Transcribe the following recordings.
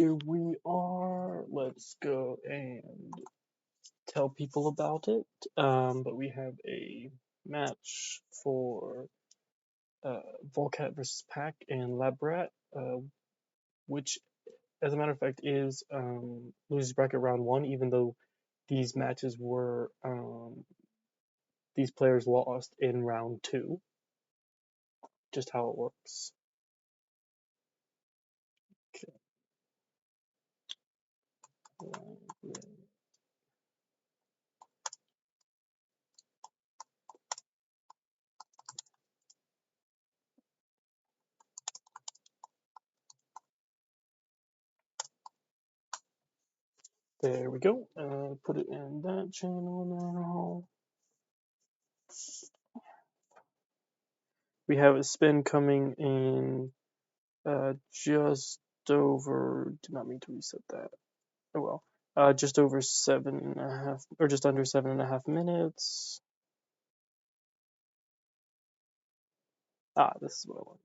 Here we are. Let's go and tell people about it. But we have a match for Vulcat versus Pack and Labrat, which, as a matter of fact, is losers bracket round 1. Even though these matches were these players lost in round 2. Just how it works. Okay. There we go. Put it in that channel now. We have a spin coming in just over. Did not mean to reset that. Oh well. Just over 7.5, or just under 7.5 minutes. This is what I wanted.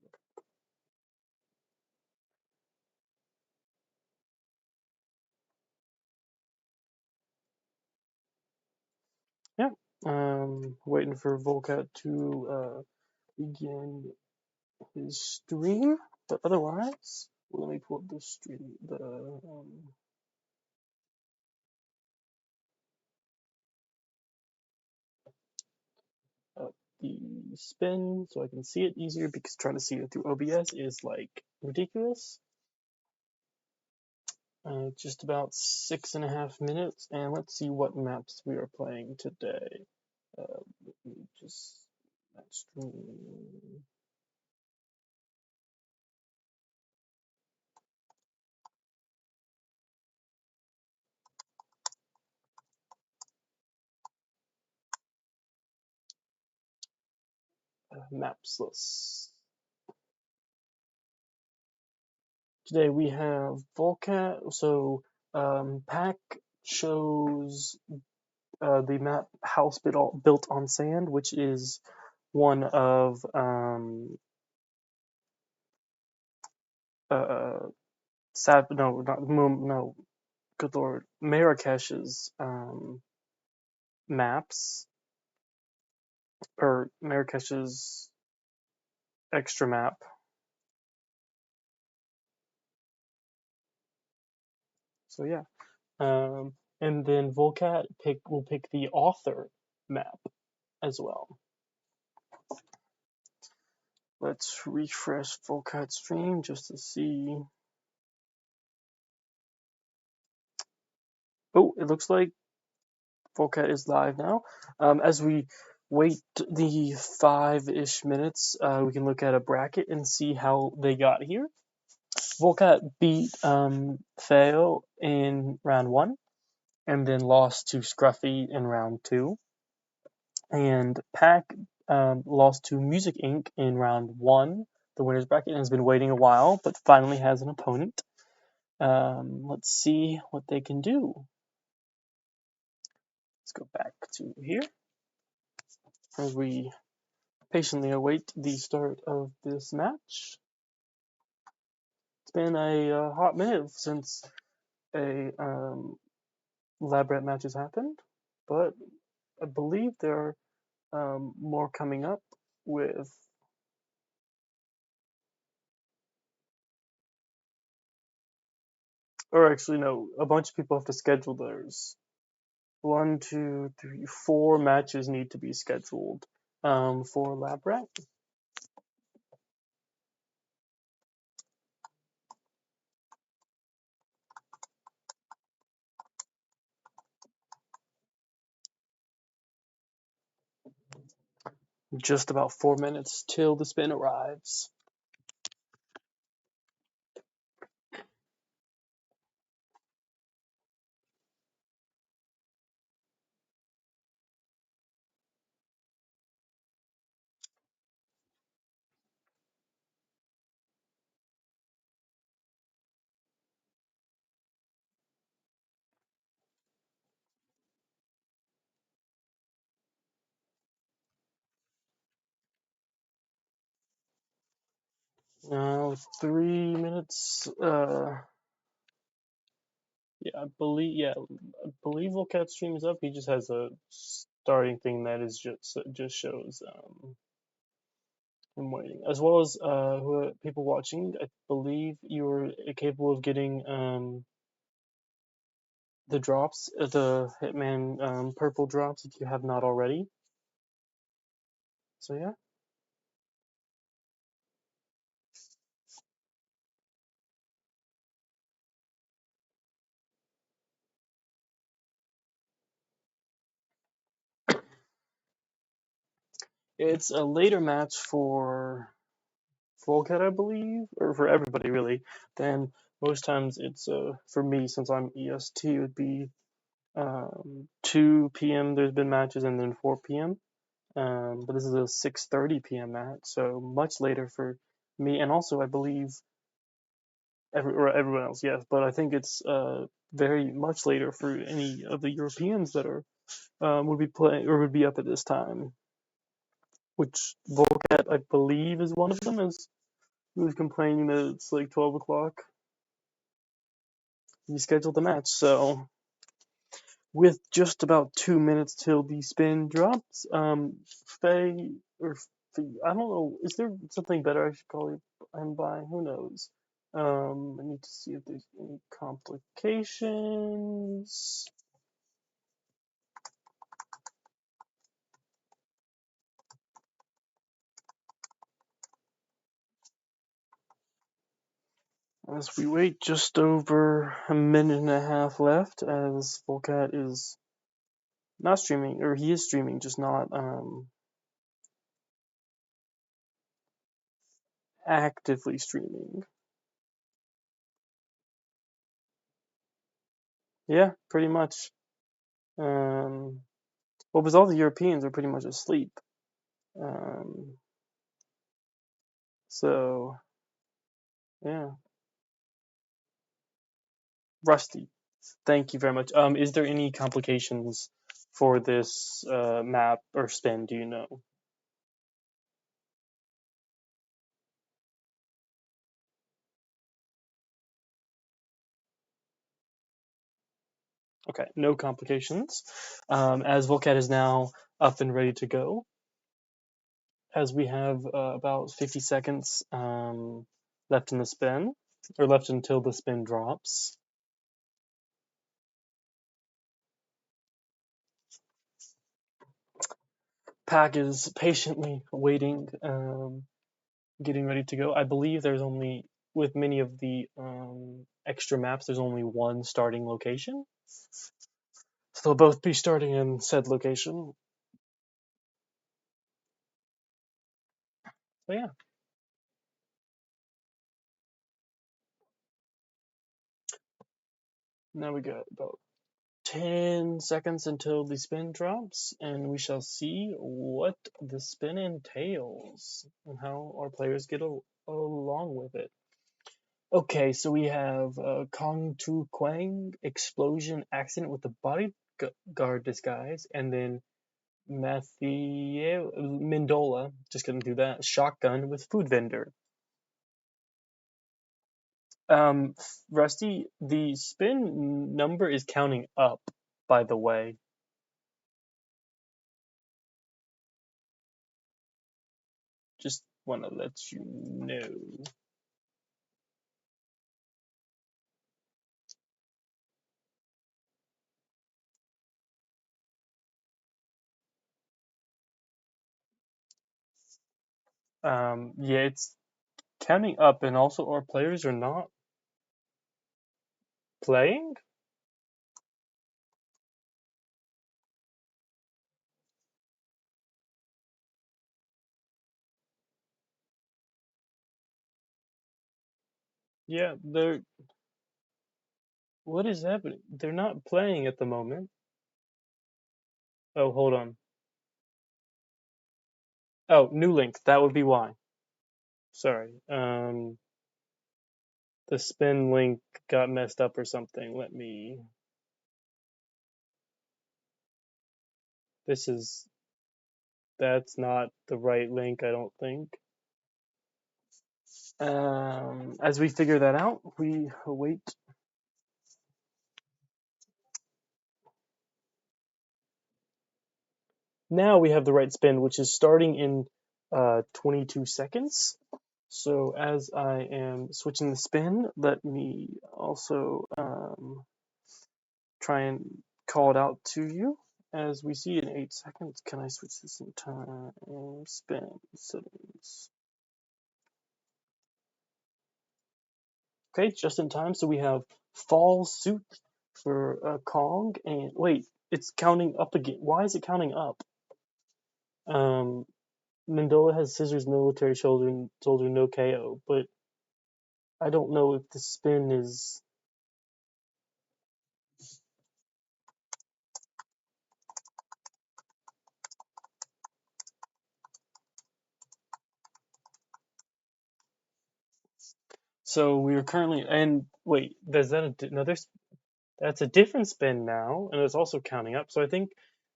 Yeah. Waiting for Vulcat to begin his stream, but otherwise, let me pull up the stream. The spin so I can see it easier, because trying to see it through OBS is like ridiculous. Just about 6.5 minutes, and let's see what maps we are playing today. Let me just stream. Maps list. Today we have Vulcat. So Pack chose the map House Built on Sand, which is one of good lord, Marrakesh's maps, or Marrakesh's extra map. So yeah, and then Vulcat will pick the author map as well. Let's refresh Vulcat stream just to see. Oh, it looks like Vulcat is live now. As we wait the 5-ish minutes, we can look at a bracket and see how they got here. Vulcat beat Theo in round 1, and then lost to Scruffy in round 2. And Pack lost to Music Inc. in round 1, the winner's bracket, and has been waiting a while, but finally has an opponent. Let's see what they can do. Let's go back to here as we patiently await the start of this match. It's been a hot minute since a Labrat match has happened, but I believe there are more coming up with. Or actually, no, a bunch of people have to schedule theirs. 1, 2, 3, 4 matches need to be scheduled for Labrat. Just about 4 minutes till the spin arrives. Now 3 minutes I believe Vulcat stream is up. He just has a starting thing that is just shows him waiting, as well as who are people watching. I believe you're capable of getting the drops, the Hitman purple drops if you have not already. So yeah, it's a later match for Vulcat, I believe, or for everybody really. Then most times it's for me, since I'm EST, it would be 2 p.m. There's been matches, and then 4 p.m. But this is a 6:30 p.m. match, so much later for me, and also I believe everyone else, yes. But I think it's very much later for any of the Europeans that are would be playing or would be up at this time. Which Volcat, I believe, is one of them. Is who's complaining that it's like 12 o'clock. He scheduled the match, so with just about 2 minutes till the spin drops, Faye or I don't know. Is there something better I should call him by? Who knows? I need to see if there's any complications. As we wait just over a minute and a half left, as Volcat is not streaming, or he is streaming, just not actively streaming. Yeah, pretty much. Well, because all the Europeans are pretty much asleep. Um, so yeah, Rusty. Thank you very much. Is there any complications for this map or spin? Do you know? Okay, no complications. As Volcat is now up and ready to go, as we have about 50 seconds left in the spin, or left until the spin drops. Pack is patiently waiting, getting ready to go. I believe there's only, with many of the extra maps, there's only one starting location. So they'll both be starting in said location. So yeah. Now we got about 10 seconds until the spin drops, and we shall see what the spin entails and how our players get along with it. Okay, so we have Kong Tu Quang, explosion accident with the bodyguard disguise, and then Matthew Mendola, just gonna do that, shotgun with food vendor. Um, Rusty, the spin number is counting up, by the way. Just want to let you know. Yeah, it's counting up, and also our players are not playing. Yeah, they're. What is happening? They're not playing at the moment. Oh, hold on. Oh, new link. That would be why. Sorry. The spin link got messed up or something. Let me. This is. That's not the right link, I don't think. As we figure that out, we await Now we have the right spin, which is starting in 22 seconds. So as I am switching the spin, let me also try and call it out to you. As we see in 8 seconds, can I switch this in time? Spin settings. Okay, just in time. So we have fall suit for Kong, and wait, it's counting up again. Why is it counting up? Mendola has scissors, military shoulder, no KO, but I don't know if the spin is. So we are currently, and wait, there's that another? That's a different spin now, and it's also counting up. So I think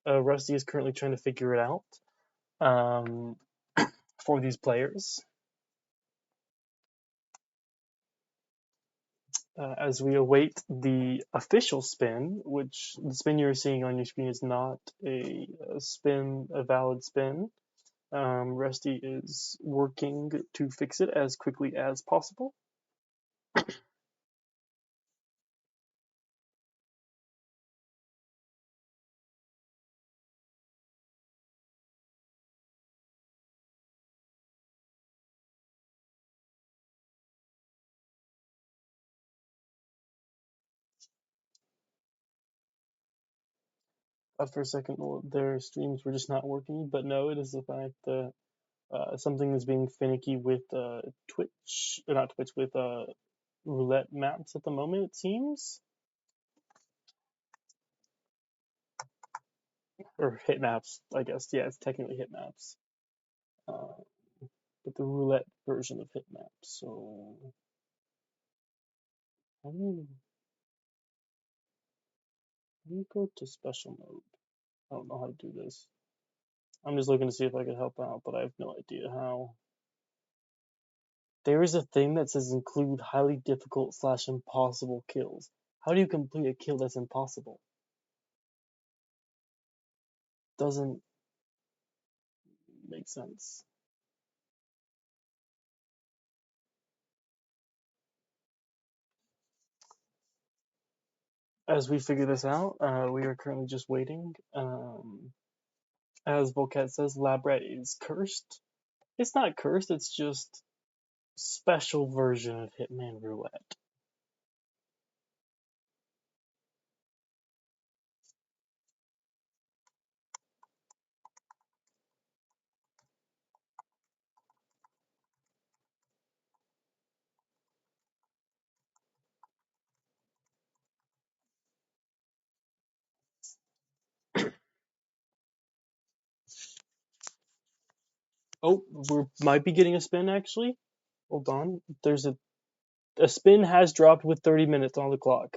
Rusty is currently trying to figure it out for these players. As we await the official spin, which the spin you're seeing on your screen is not a valid spin. Rusty is working to fix it as quickly as possible. Thought for a second, well, their streams were just not working, but no, it is the fact that something is being finicky with Twitch, or not Twitch, with roulette maps at the moment, it seems. Or hit maps, I guess. Yeah, it's technically hit maps. But the roulette version of hit maps. So, how do you go to special mode? I don't know how to do this. I'm just looking to see if I can help out, but I have no idea how. There is a thing that says include highly difficult / impossible kills. How do you complete a kill that's impossible? Doesn't make sense. As we figure this out, we are currently just waiting. As Vulcat says, Labrat is cursed. It's not cursed, it's just special version of Hitman Roulette. Oh, we might be getting a spin actually. Hold on. There's a spin has dropped with 30 minutes on the clock.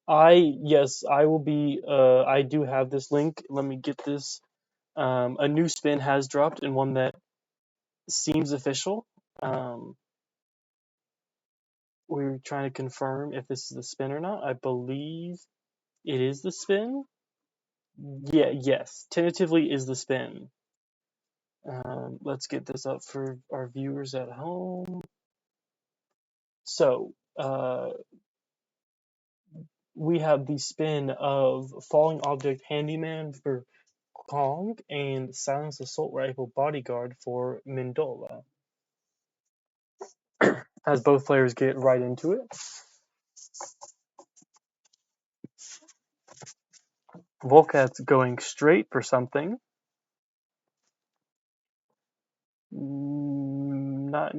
Yes, I will be I do have this link. Let me get this. A new spin has dropped and one that seems official. We're trying to confirm if this is the spin or not. I believe it is the spin. Yeah, yes, tentatively is the spin. Let's get this up for our viewers at home. So, we have the spin of Falling Object Handyman for Kong and Silence Assault Rifle Bodyguard for Mendola. As both players get right into it. Vulcat's going straight for something. Not.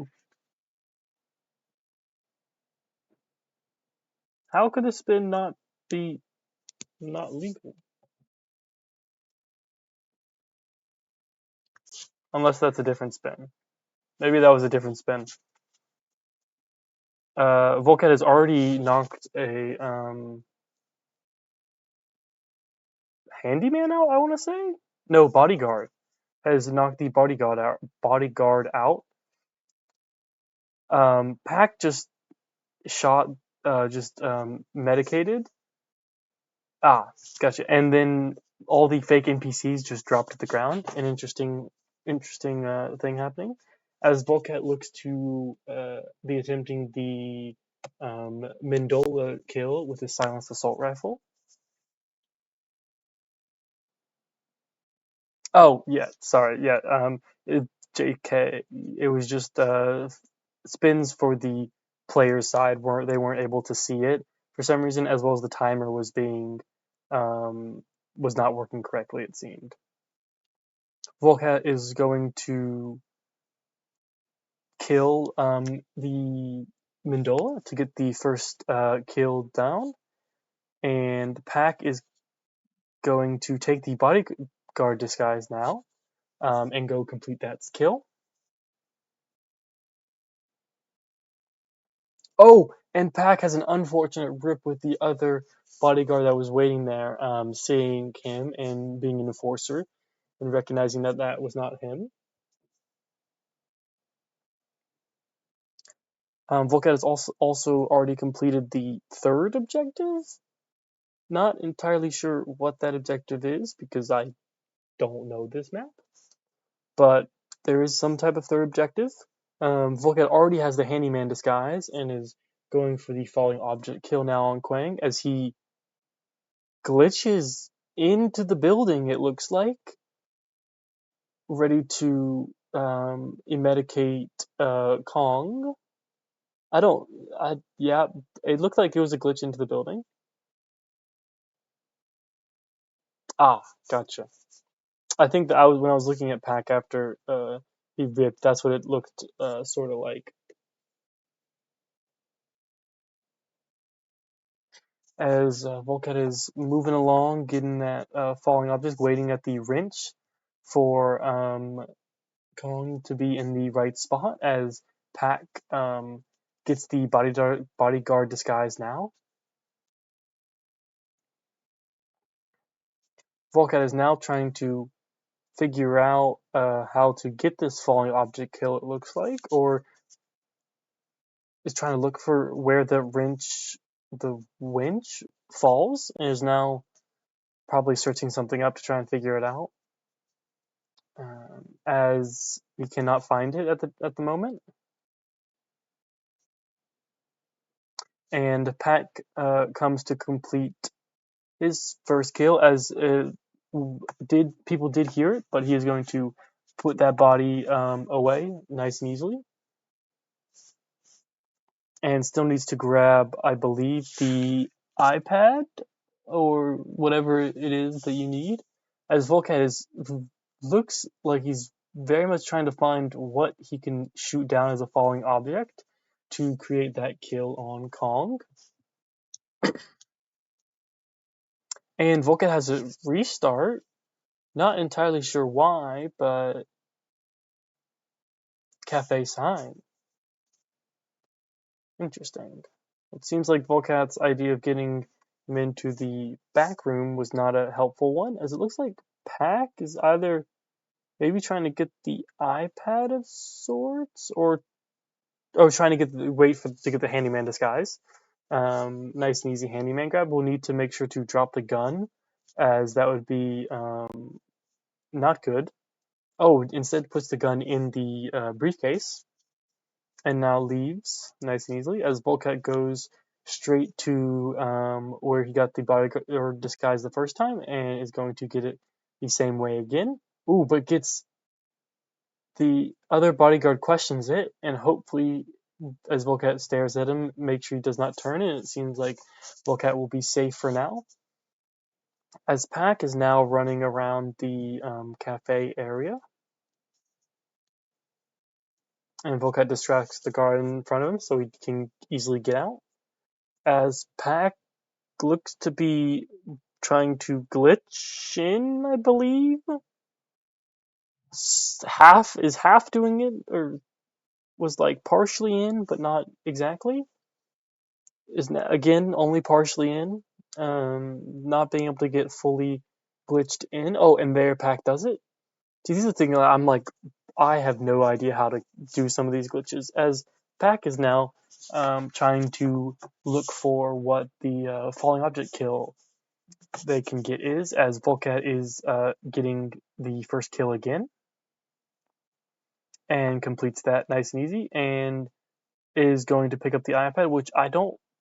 How could a spin not be not legal? Unless that's a different spin. Maybe that was a different spin. Vulcat has already knocked a handyman out. I want to say no bodyguard has knocked the bodyguard out. Pack just shot, just medicated. Ah, gotcha. And then all the fake NPCs just drop to the ground. An interesting thing happening as Vulcat looks to be attempting the Mendola kill with his silenced assault rifle. Oh yeah, sorry, yeah. JK. It was just spins for the player's side weren't they weren't able to see it for some reason, as well as the timer was being um, was not working correctly. It seemed. Volcat is going to kill the Mendola to get the first kill down, and Pack is going to take the bodyguard disguise now and go complete that kill. Oh, and Pack has an unfortunate rip with the other bodyguard that was waiting there, seeing him and being an enforcer and recognizing that that was not him. Volcat has also already completed the third objective. Not entirely sure what that objective is because I don't know this map, but there is some type of third objective. Volcat already has the handyman disguise and is going for the falling object kill now on Quang as he glitches into the building, it looks like, ready to eradicate Kong. I don't, yeah, it looked like it was a glitch into the building. Ah, gotcha. I think that when I was looking at Pack after he ripped, that's what it looked sort of like. As Volcat is moving along, getting that falling object, waiting at the wrench for Kong to be in the right spot as Pack gets the bodyguard disguise now. Volcat is now trying to figure out how to get this falling object kill, it looks like, or is trying to look for where the winch falls, and is now probably searching something up to try and figure it out. As we cannot find it at the moment, and Pack comes to complete his first kill. As people did hear it, but he is going to put that body away nice and easily, and still needs to grab, I believe, the iPad or whatever it is that you need. As Volcat looks like he's very much trying to find what he can shoot down as a falling object to create that kill on Kong. And Volcat has a restart. Not entirely sure why, but cafe sign. Interesting. It seems like Volcat's idea of getting him into the back room was not a helpful one, as it looks like Pack is either maybe trying to get the iPad of sorts, or trying to to get the handyman disguise. Nice and easy handyman grab. We'll need to make sure to drop the gun, as that would be not good. Oh, instead puts the gun in the briefcase and now leaves nice and easily as Volcat goes straight to where he got the body or disguise the first time and is going to get it the same way again. Ooh, but gets the other bodyguard questions it, and hopefully, as Volcat stares at him, make sure he does not turn. And it seems like Volcat will be safe for now. As Pack is now running around the cafe area, and Volcat distracts the guard in front of him so he can easily get out. As Pack looks to be trying to glitch in, I believe. Half doing it, or was like partially in, but not exactly. Is again only partially in, not being able to get fully glitched in. Oh, and there Pack does it. See, these are the things I'm like, I have no idea how to do some of these glitches. As Pack is now trying to look for what the falling object kill they can get is, as Vulcat is getting the first kill again and completes that nice and easy, and is going to pick up the iPad, which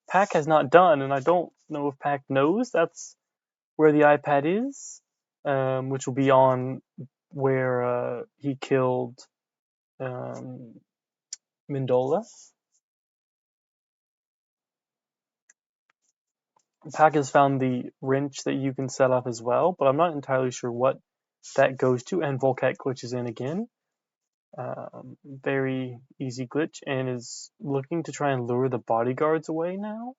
Pack has not done, and I don't know if Pack knows that's where the iPad is, which will be on where he killed Mendola. Pack has found the wrench that you can set up as well, but I'm not entirely sure what that goes to, and Vulcat glitches in again. Very easy glitch, and is looking to try and lure the bodyguards away now.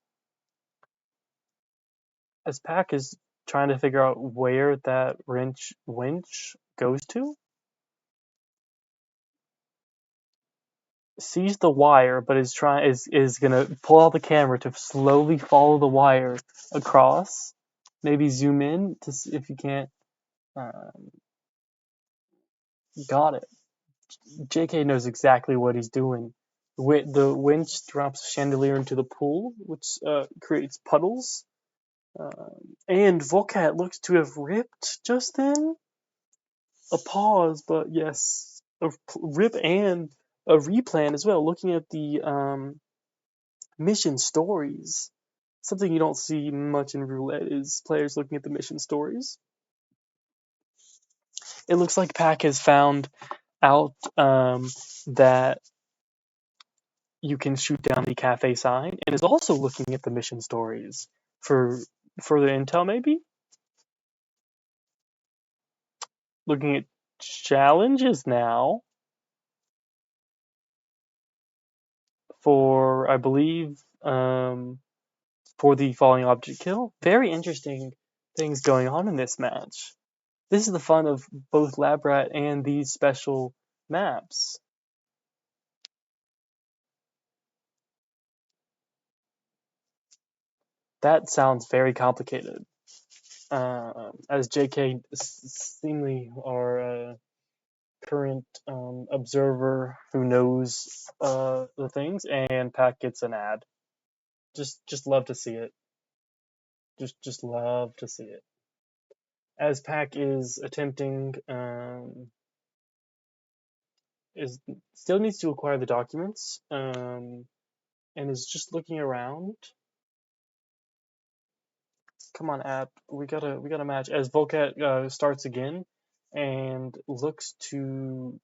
As Pack is trying to figure out where that winch goes to, sees the wire, but is gonna pull out the camera to slowly follow the wire across. Maybe zoom in to see if you can't. Got it. JK knows exactly what he's doing. The winch drops a chandelier into the pool, which creates puddles. And Vulcat looks to have ripped just then. A pause, but yes, a rip and a replan as well. Looking at the mission stories, something you don't see much in roulette is players looking at the mission stories. It looks like Pack has found out that you can shoot down the cafe sign, and is also looking at the mission stories for further intel, maybe looking at challenges now for, I believe, for the falling object kill. Very interesting things going on in this match. This is the fun of both Labrat and these special maps. That sounds very complicated. As JK seemingly our current observer who knows the things, and Pack gets an ad. Just love to see it. Just love to see it. As Pack is attempting, is still needs to acquire the documents, and is just looking around. Come on, app. We gotta match. As Vulcat starts again, and looks to,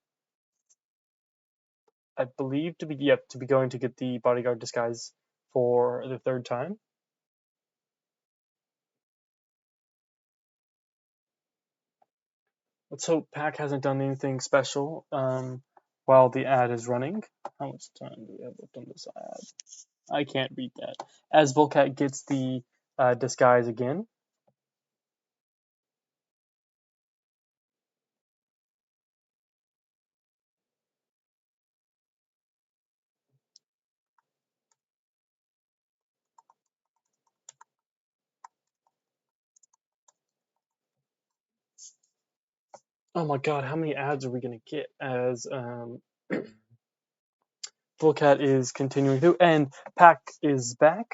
I believe, to be going to get the bodyguard disguise for the third time. Let's hope Pack hasn't done anything special while the ad is running. How much time do we have left on this ad? I can't read that. As Vulcat gets the disguise again. Oh my god, how many ads are we going to get? As Vulcat is continuing through, and Pack is back,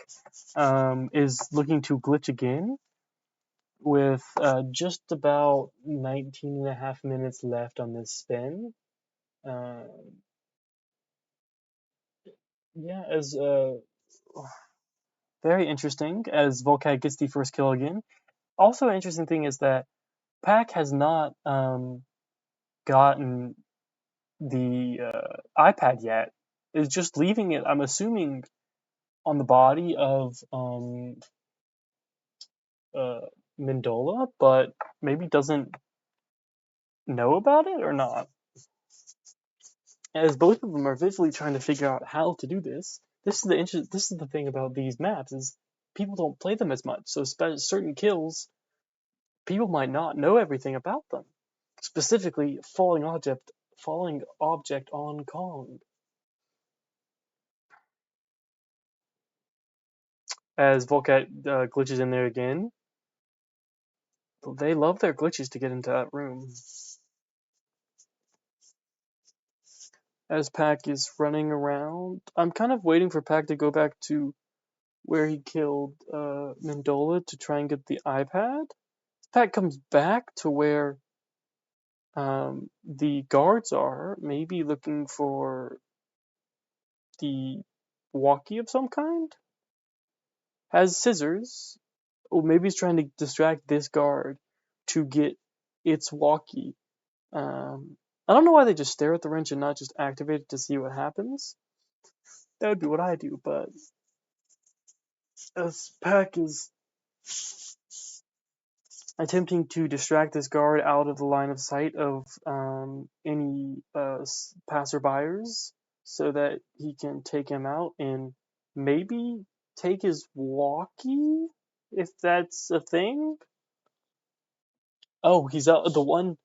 is looking to glitch again, with just about 19 and a half minutes left on this spin. Yeah, as very interesting, as Vulcat gets the first kill again. Also, an interesting thing is that Pack has not gotten the iPad yet. Is just leaving it, I'm assuming, on the body of Mendola, but maybe doesn't know about it or not. As both of them are visually trying to figure out how to do this. This is the thing about these maps, is people don't play them as much. So certain kills, people might not know everything about them. Specifically, falling object on Kong. As Vulcat glitches in there again. They love their glitches to get into that room. As Pack is running around, I'm kind of waiting for Pack to go back to where he killed Mendola to try and get the iPad. Pack comes back to where the guards are, maybe looking for the walkie of some kind. Has scissors. Or maybe he's trying to distract this guard to get its walkie. I don't know why they just stare at the wrench and not just activate it to see what happens. That would be what I do, but as Pack is attempting to distract this guard out of the line of sight of any passerbyers so that he can take him out and maybe take his walkie, if that's a thing. Oh, he's out. The one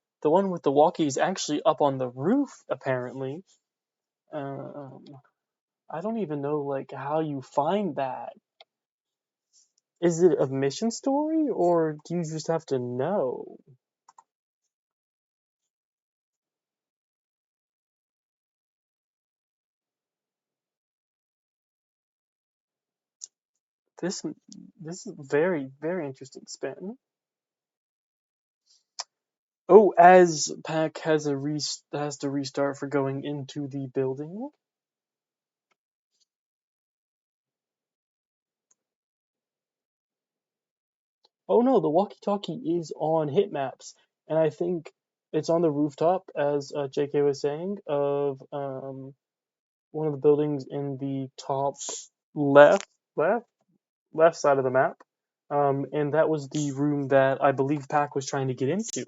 with the walkie is actually up on the roof, apparently. Um, I don't even know like how you find that. Is it a mission story, or do you just have to know? This this is very very interesting spin. Oh, as Pack has to restart for going into the building. Oh no, the walkie-talkie is on hit maps, and I think it's on the rooftop, as JK was saying, of one of the buildings in the top left, left, left side of the map. And that was the room that I believe Pack was trying to get into.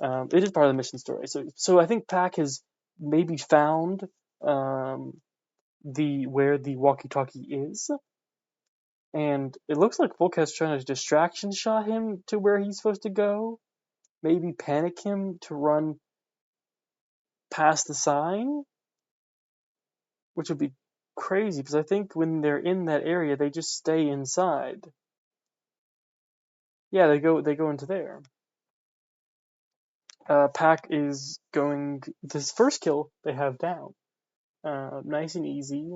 It is part of the mission story. So I think Pack has maybe found the where the walkie-talkie is, and it looks like Vulcat's trying to distraction shot him to where he's supposed to go. Maybe panic him to run past the sign, which would be crazy because I think when they're in that area, they just stay inside. Yeah, they go into there. Pack is going this first kill they have down. Nice and easy.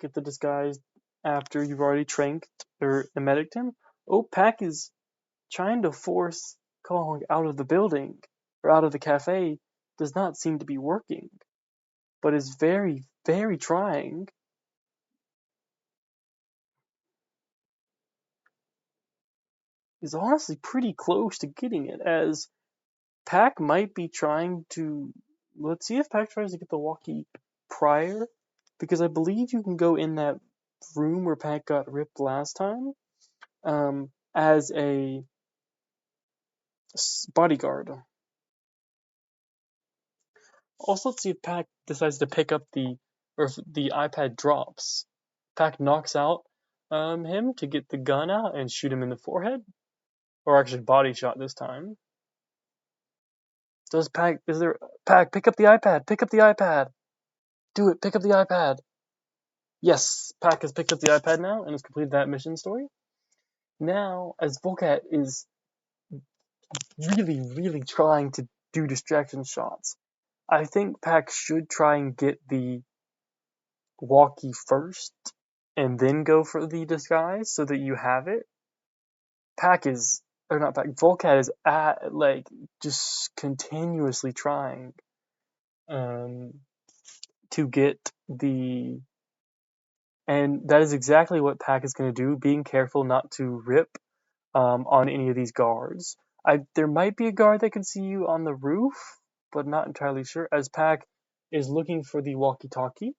Get the disguise after you've already tranked or medicked him. Oh, Pack is trying to force Kong out of the building or out of the cafe. Does not seem to be working, but is very, very trying. Is honestly pretty close to getting it, as Pack might be trying to. Let's see if Pack tries to get the walkie prior, because I believe you can go in that room where Pack got ripped last time as a bodyguard. Also, let's see if Pack decides to pick up or if the iPad drops. Pack knocks out him to get the gun out and shoot him in the forehead, or actually body shot this time. Does Pack? Is there Pack? Pick up the iPad. Pick up the iPad. Do it. Pick up the iPad. Yes, Pack has picked up the iPad now and has completed that mission story. Now, as Vulcat is really, really trying to do distraction shots, I think Pack should try and get the walkie first and then go for the disguise so that you have it. Pack is, or not Pack, Vulcat is just continuously trying to get the, and that is exactly what Pack is going to do, being careful not to rip on any of these guards. There might be a guard that can see you on the roof, but not entirely sure, as Pack is looking for the walkie-talkie.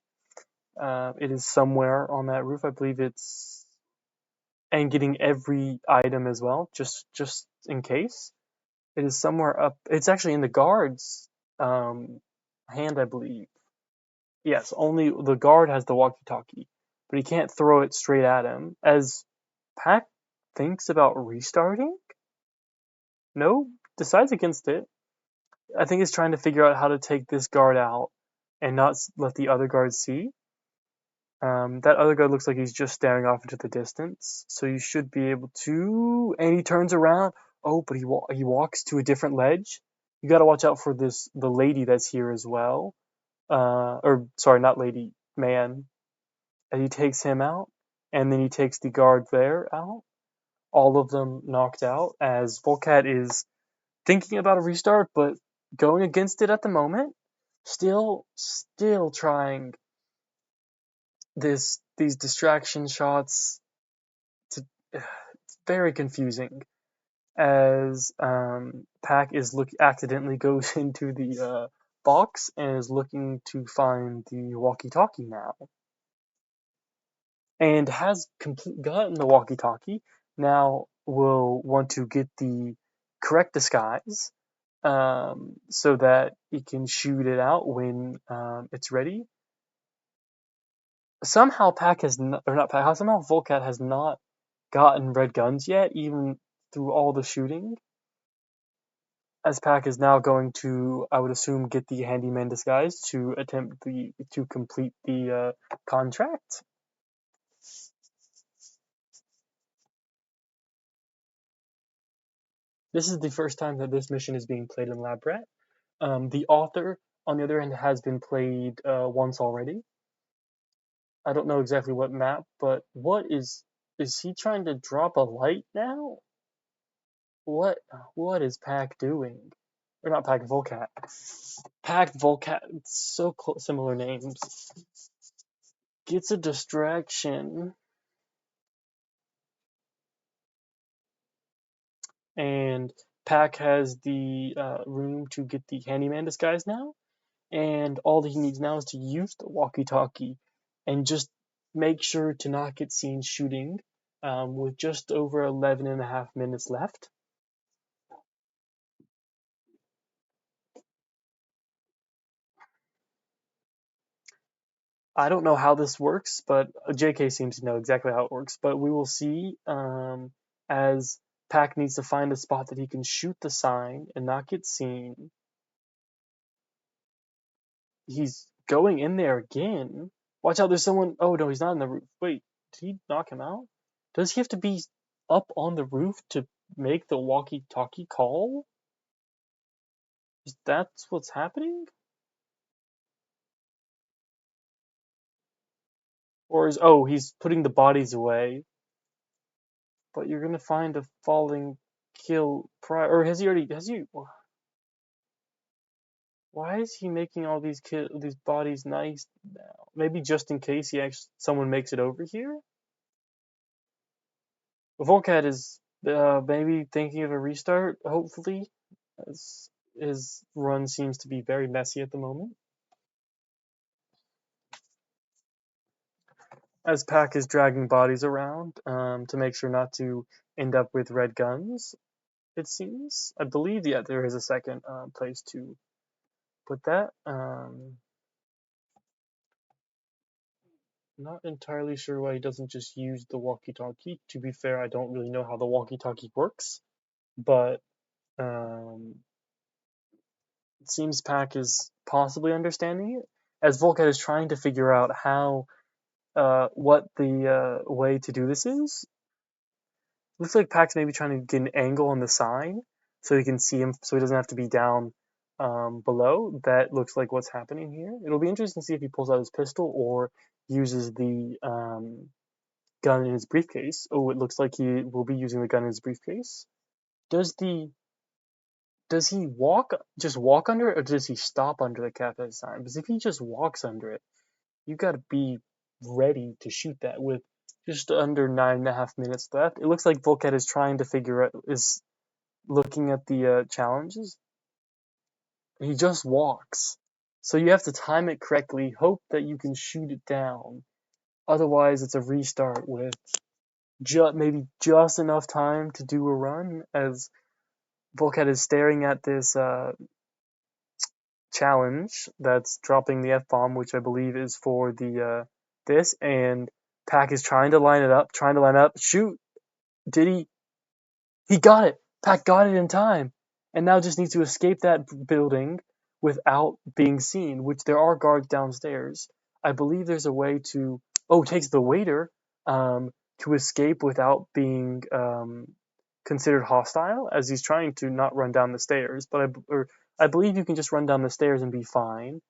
It is somewhere on that roof. I believe it's, and getting every item as well, just in case. It is somewhere up. It's actually in the guard's hand, I believe. Yes, only the guard has the walkie-talkie, but he can't throw it straight at him. As Pack thinks about restarting, no, decides against it. I think he's trying to figure out how to take this guard out and not let the other guard see. That other guy looks like he's just staring off into the distance, so you should be able to. And he turns around. Oh, but he walks to a different ledge. You got to watch out for the lady that's here as well. Or sorry, not lady, man. And he takes him out. and then he takes the guard there out. All of them knocked out as Vulcat is thinking about a restart, but going against it at the moment. Still trying these distraction shots to it's very confusing as Pack is accidentally goes into the box and is looking to find the walkie-talkie now, and has gotten the walkie-talkie. Now will want to get the correct disguise so that he can shoot it out when it's ready. Somehow Pack has not, or not Pack, somehow Volcat has not gotten red guns yet, even through all the shooting. As Pack is now going to, I would assume, get the handyman disguise to attempt to complete the contract. This is the first time that this mission is being played in Labrat. The author, on the other hand, has been played once already. I don't know exactly what map, but is he trying to drop a light now? What is Pack doing? Or not Pack, Volcat. Pack, Volcat, so similar names. Gets a distraction, and Pack has the room to get the handyman disguise now, and all he needs now is to use the walkie-talkie and just make sure to not get seen shooting with just over 11 and a half minutes left. I don't know how this works, but JK seems to know exactly how it works. But we will see as Pack needs to find a spot that he can shoot the sign and not get seen. He's going in there again. Watch out, there's someone. Oh no, he's not on the roof. Wait, did he knock him out? Does he have to be up on the roof to make the walkie-talkie call? Is that what's happening? Or he's putting the bodies away. But you're gonna find a falling kill prior, or has he? Why is he making all these bodies nice now? Maybe just in case someone makes it over here. Volcat is maybe thinking of a restart. Hopefully, as his run seems to be very messy at the moment. As Pack is dragging bodies around to make sure not to end up with red guns. It seems. I believe there is a second place to put that. Not entirely sure why he doesn't just use the walkie-talkie. To be fair, I don't really know how the walkie-talkie works, but it seems Pack is possibly understanding it, as Vulcat is trying to figure out what the way to do this is. Looks like Pack's maybe trying to get an angle on the sign so he can see him, so he doesn't have to be down below. That looks like what's happening here. It'll be interesting to see if he pulls out his pistol or uses the gun in his briefcase. Oh, it looks like he will be using the gun in his briefcase. Does he just walk under it, or does he stop under the cafe sign? Because if he just walks under it, you got to be ready to shoot that with just under 9.5 minutes left. It looks like Vulcat is looking at the challenges. He just walks. So you have to time it correctly, hope that you can shoot it down. Otherwise, it's a restart with maybe just enough time to do a run, as Vulcat is staring at this challenge that's dropping the F-bomb, which I believe is for the this, and Pack is trying to line it up, shoot. Did he? He got it. Pack got it in time, and now just needs to escape that building without being seen, which there are guards downstairs. I believe there's a way to takes the waiter to escape without being considered hostile, as he's trying to not run down the stairs. But I believe you can just run down the stairs and be fine,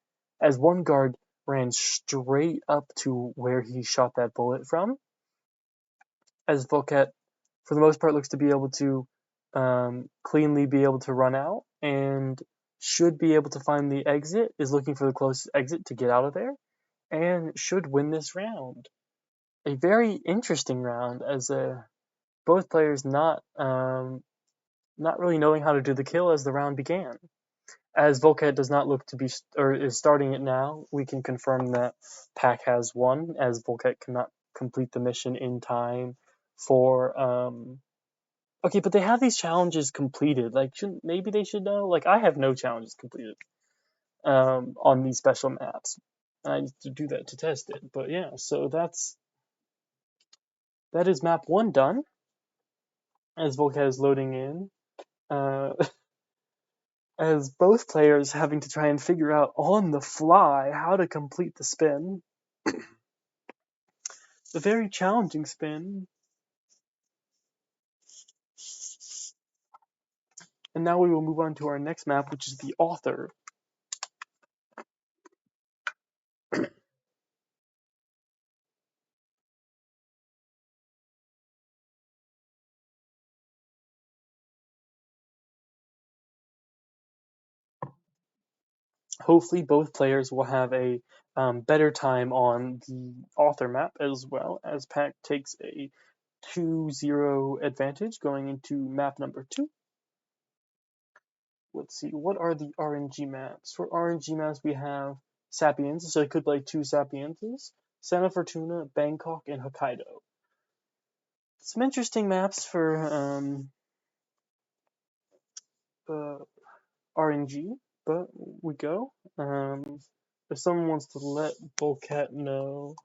as one guard ran straight up to where he shot that bullet from. as Vulcat, for the most part, looks to be able to cleanly be able to run out and should be able to find the exit, is looking for the closest exit to get out of there, and should win this round. A very interesting round, as both players not really knowing how to do the kill as the round began. As Vulcat does not look to be, or is starting it now, we can confirm that Pack has won, as Vulcat cannot complete the mission in time for okay, but they have these challenges completed. Like, maybe they should know. Like, I have no challenges completed on these special maps. I need to do that to test it. But yeah, so that is map 1 done. As Vulcat is loading in, as both players having to try and figure out on the fly how to complete the spin. A very challenging spin. And now we will move on to our next map, which is the author. Hopefully both players will have a better time on the author map, as well as Pack takes a 2-0 advantage going into map number 2. Let's see, what are the RNG maps? For RNG maps, we have Sapiens, so I could play 2 Sapienses, Santa Fortuna, Bangkok, and Hokkaido. Some interesting maps for RNG, but we go. If someone wants to let Vulcat know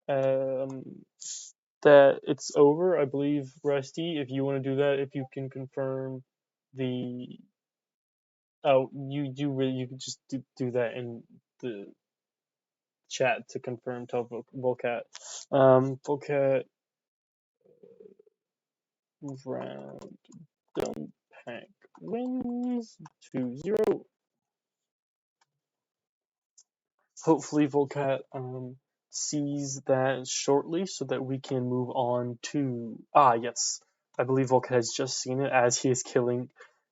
that it's over, I believe, Rusty, if you want to do that, if you can confirm the you can just do that in the chat to confirm. Tell Vulcat Vulcat round dump Pack wins 2-0. Hopefully Vulcat sees that shortly so that we can move on to yes, I believe Vulcat has just seen it as he is killing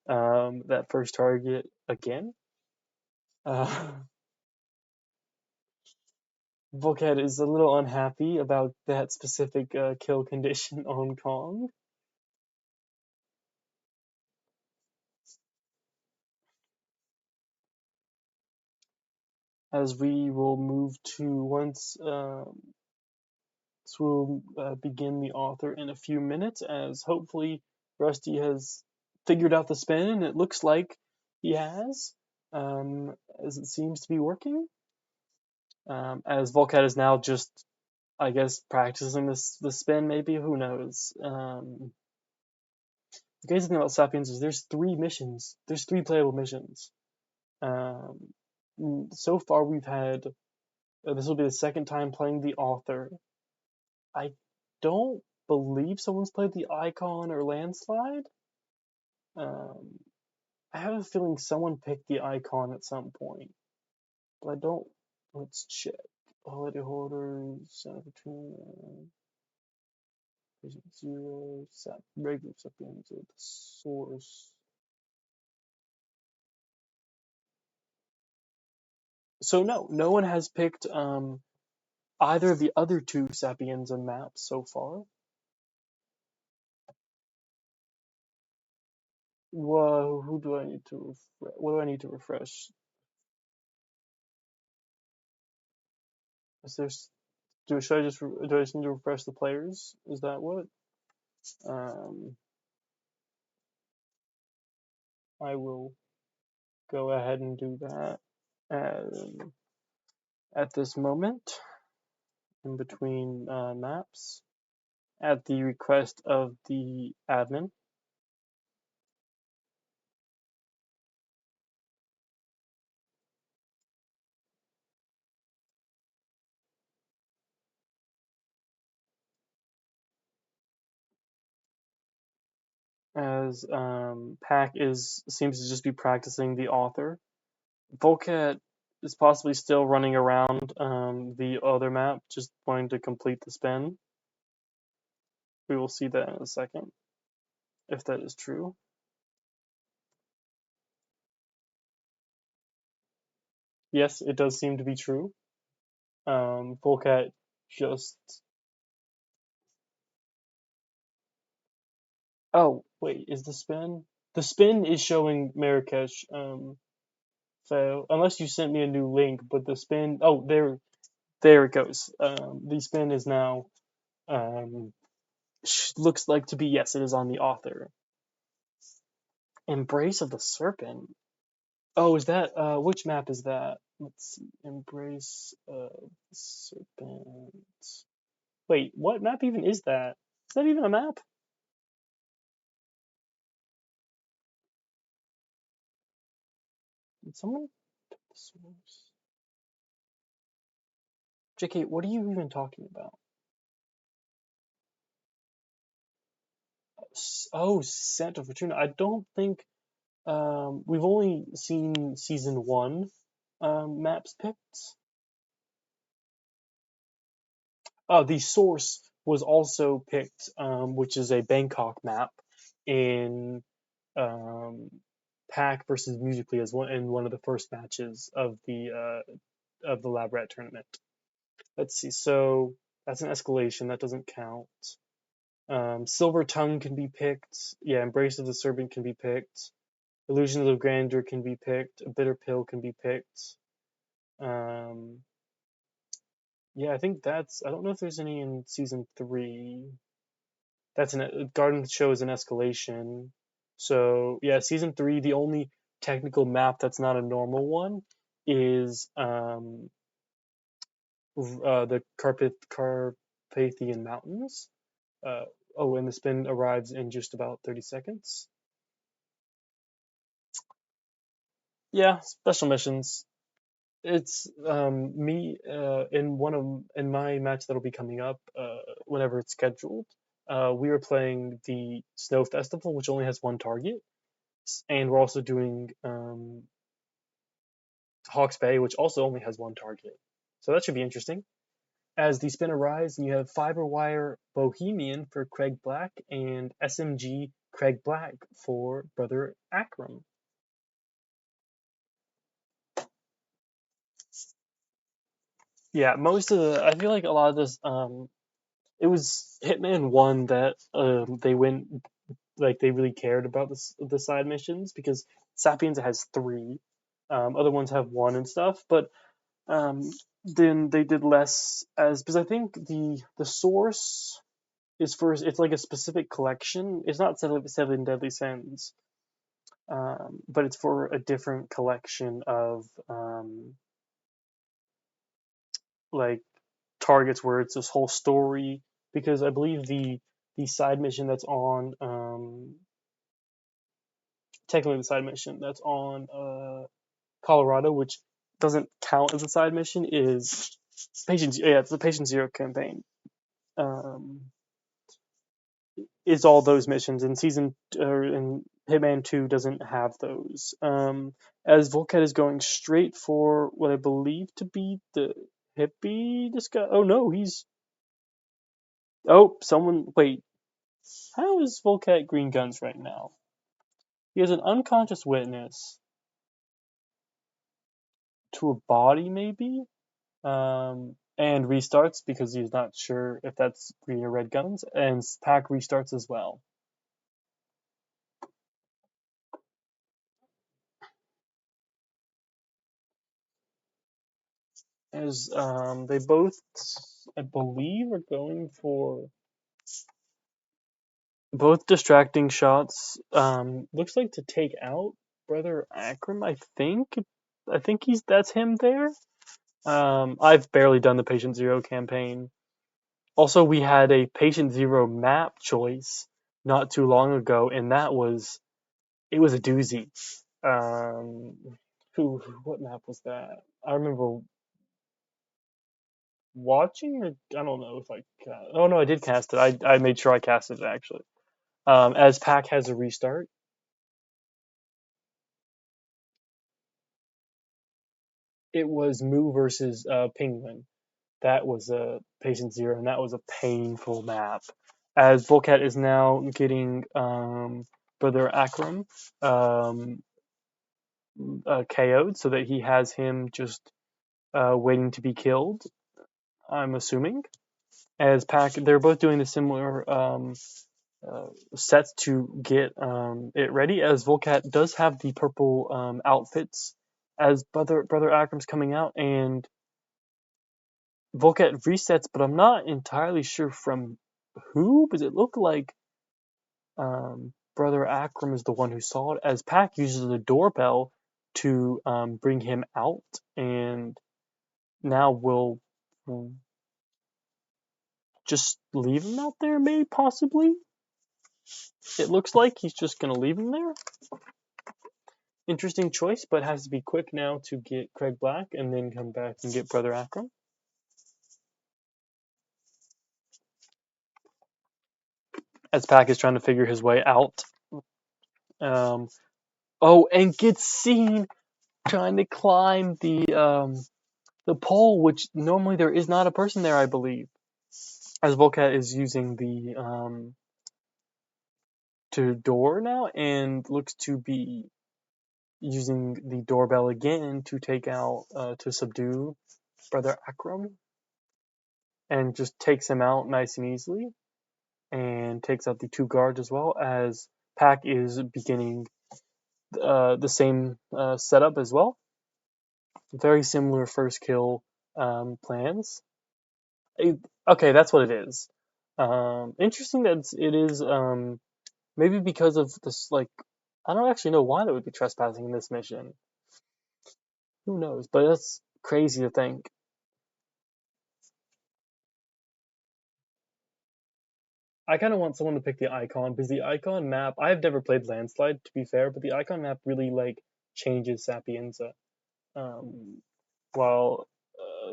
that first target again. Vulcat is a little unhappy about that specific kill condition on Kong. As we will move to once so we'll begin the author in a few minutes, as hopefully Rusty has figured out the spin, and it looks like he has, as it seems to be working. As Vulcat is now just, I guess, practicing the spin, maybe, who knows. The crazy thing about Sapiens is there's 3 missions. There's 3 playable missions. So far we've had, this will be the second time playing the author. I don't believe someone's played the Icon or Landslide. I have a feeling someone picked the Icon at some point, but I don't. Let's check. Holiday holders, Santa Fortuna, Patient Zero, regular Sapiens at the source. So no one has picked either of the other 2 Sapienza maps so far. Whoa, what do I need to refresh? Is there, do I just need to refresh the players? Is that what? I will go ahead and do that at this moment, in between maps, at the request of the admin. As Pack seems to just be practicing the author. Vulcat is possibly still running around the other map, just wanting to complete the spin. We will see that in a second, if that is true. Yes, it does seem to be true. Vulcat just... Oh, wait, is the spin? The spin is showing Marrakesh fail, unless you sent me a new link, but the spin... Oh, there it goes. The spin is now, um, looks like to be, yes, it is on the author. Embrace of the Serpent. Oh, is that, which map is that? Let's see, Embrace of the Serpent. Wait, what map even is that? Is that even a map? Did someone put the source? JK, what are you even talking about? Oh, Santa Fortuna. I don't think we've only seen season one maps picked. Oh, the source was also picked, which is a Bangkok map in um, Pack versus Musically as one in one of the first matches of the Labrat tournament. Let's see. So that's an escalation. That doesn't count. Silver Tongue can be picked. Yeah, Embrace of the Serpent can be picked. Illusions of Grandeur can be picked. A Bitter Pill can be picked. Um, yeah, I think that's. I don't know if there's any in season three. That's an Garden Show is an escalation. So yeah, season three. The only technical map that's not a normal one is the Carpathian Mountains. Oh, and the spin arrives in just about 30 seconds. Yeah, special missions. It's me in my match that'll be coming up whenever it's scheduled. We are playing the Snow Festival, which only has one target, and we're also doing Hawke's Bay, which also only has one target. So that should be interesting. As the spin arrives, you have Fiberwire Bohemian for Craig Black and SMG Craig Black for Brother Akram. Yeah, most of the I feel like a lot of this it was Hitman 1 that they went like they really cared about the side missions because Sapiens has 3. Other ones have 1 and stuff, but um then they did less as because I think the source is for it's like a specific collection. It's not Seven Deadly Sins. But it's for a different collection of like targets where it's this whole story because I believe the side mission that's on technically the side mission that's on Colorado, which doesn't count as a side mission, is Patient. Yeah, it's the Patient Zero campaign. Um, is all those missions in season or in Hitman 2 doesn't have those. As Vulcat is going straight for what I believe to be the hippie. This guy. Oh no, he's. Oh, someone. Wait. How is Vulcat green guns right now? He has an unconscious witness to a body, maybe? And restarts because he's not sure if that's green or red guns, and Pack restarts as well. As they both, I believe, are going for both distracting shots. Looks like to take out Brother Akram. I think he's that's him there. I've barely done the Patient Zero campaign. Also, we had a Patient Zero map choice not too long ago, and it was a doozy. Um, what map was that? I remember watching, or I don't know if I. Oh no, I did cast it. I made sure I casted it actually. As Pack has a restart, it was Moo versus Penguin. That was a Patient Zero, and that was a painful map. as Vulcat is now getting Brother Akram um, KO'd, so that he has him just waiting to be killed. I'm assuming. As Pac, they're both doing the similar sets to get it ready. As Vulcat does have the purple outfits as Brother Akram's coming out, and Vulcat resets, but I'm not entirely sure from who. Does it look like Brother Akram is the one who saw it? As Pac uses the doorbell to bring him out, and now we'll just leave him out there, maybe, possibly. It looks like he's just going to leave him there. Interesting choice, but has to be quick now to get Craig Black and then come back and get Brother Akram. As Pac is trying to figure his way out. And gets seen trying to climb the pole, which normally there is not a person there, I believe. As Vulcat is using the door now and looks to be using the doorbell again to take out to subdue Brother Akram, and just takes him out nice and easily, and takes out the two guards as well. As Pac is beginning the same setup as well. Very similar first kill plans. Okay, that's what it is. Interesting that it is maybe because of this, like, I don't actually know why they would be trespassing in this mission. Who knows? But that's crazy to think. I kind of want someone to pick the icon, because the icon map, I've never played Landslide, to be fair, but the icon map really, like, changes Sapienza. While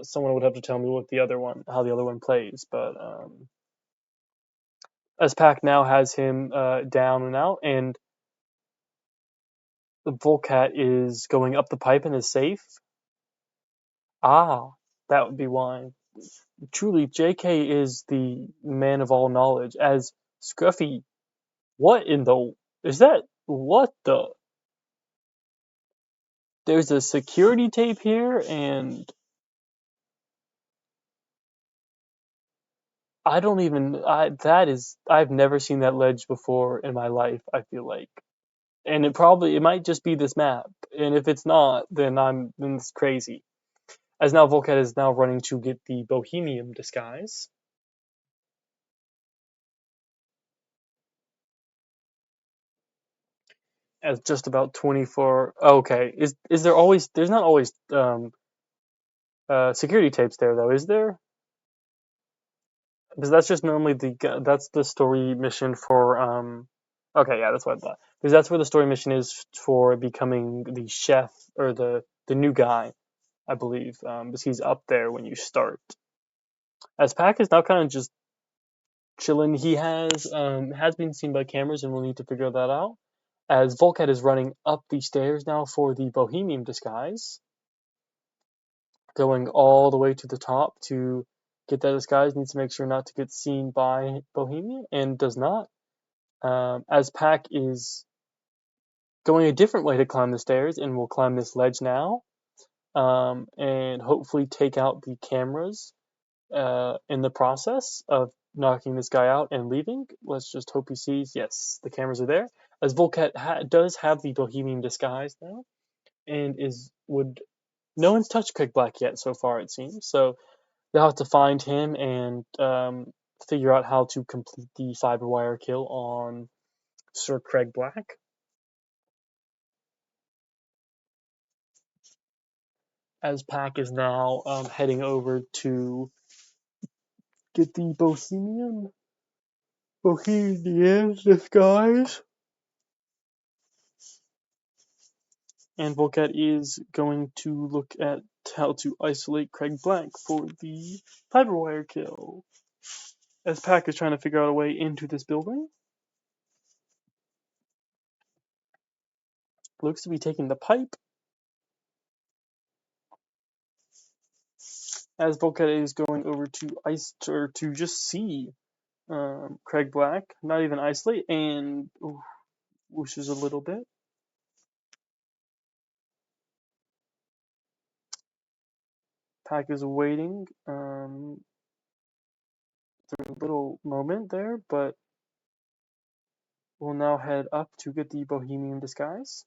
someone would have to tell me how the other one plays, but as Pac now has him down and out, and the Volcat is going up the pipe and is safe. Ah, that would be why. Truly, JK is the man of all knowledge. As Scruffy, what in the... Is that... What the... There's a security tape here, and I don't even... I've never seen that ledge before in my life, I feel like. And it might just be this map. And if it's not, then it's crazy. As now Volcat is now running to get the Bohemian disguise. As just about 24... Okay, is there always... There's not always security tapes there, though, is there? Because that's just normally that's the story mission for okay, yeah, that's what I thought. Because that's where the story mission is for becoming the chef, or the new guy, I believe. Because he's up there when you start. As Pac is now kind of just chilling. He has been seen by cameras, and we'll need to figure that out. As Volcat is running up the stairs now for the Bohemian disguise, going all the way to the top to get that disguise. Needs to make sure not to get seen by Bohemian, and does not. As Pac is going a different way to climb the stairs, and will climb this ledge now, and hopefully take out the cameras in the process of knocking this guy out and leaving. Let's just hope he sees. Yes, the cameras are there. As Volcat does have the Bohemian disguise now, and no one's touched Craig Black yet so far, it seems. So they'll have to find him and figure out how to complete the Fiberwire kill on Sir Craig Black. As Pac is now heading over to get the Bohemian disguise. And Vulcat is going to look at how to isolate Craig Black for the Fiberwire kill. As Pac is trying to figure out a way into this building. Looks to be taking the pipe. As Vulcat is going over to to just see Craig Black, not even isolate, and whooshes a little bit. Pack is waiting through a little moment there, but we'll now head up to get the Bohemian disguise.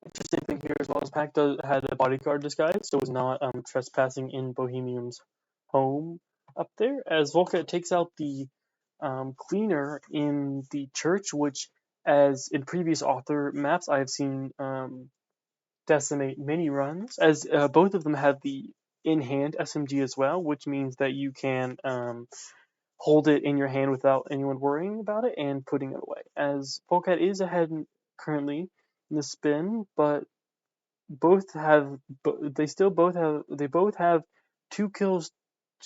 Interesting thing here as well is Pack had a bodyguard disguise, so was not trespassing in Bohemian's home up there. As Vulcat takes out the cleaner in the church, which, as in previous author maps, I have seen decimate many runs, as both of them have the in-hand SMG as well, which means that you can hold it in your hand without anyone worrying about it and putting it away. As Vulcat is ahead currently in the spin, but they both have 2 kills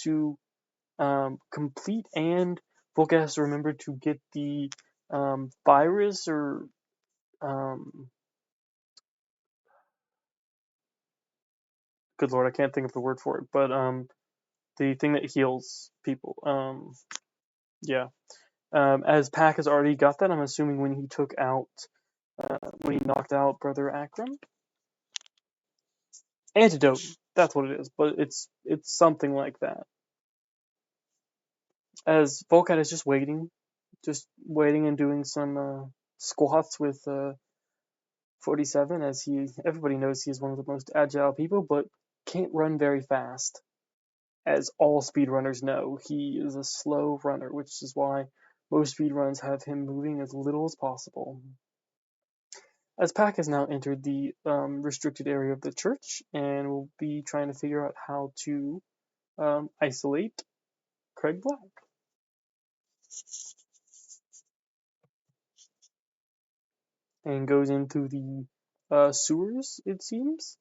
to complete, and Vulcat has to remember to get the virus or good lord, I can't think of the word for it, but the thing that heals people. Yeah. As Pack has already got that, I'm assuming when he took out, when he knocked out Brother Akram. Antidote, that's what it is, but it's something like that. As Volcat is just waiting and doing some squats with 47, as everybody knows he is one of the most agile people, but can't run very fast. As all speedrunners know, he is a slow runner, which is why most speedruns have him moving as little as possible. As Pack has now entered the restricted area of the church, and will be trying to figure out how to isolate Craig Black. And goes into the sewers, it seems.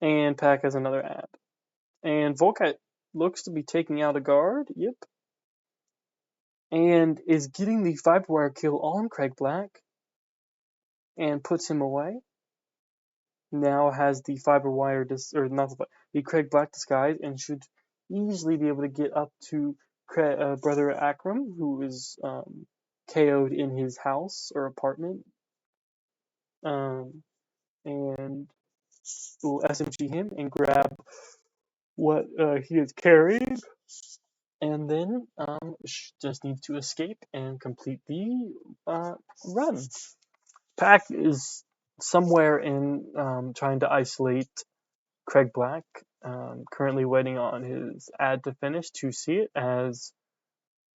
And Pack has another ad. And Volcat looks to be taking out a guard, yep. And is getting the fiberwire kill on Craig Black. And puts him away. Now has the fiberwire, the Craig Black disguise, and should easily be able to get up to Brother Akram, who is KO'd in his house or apartment. And will SMG him and grab what he is carrying, and then just needs to escape and complete the run. Pack is somewhere in trying to isolate Craig Black, currently waiting on his ad to finish to see it, as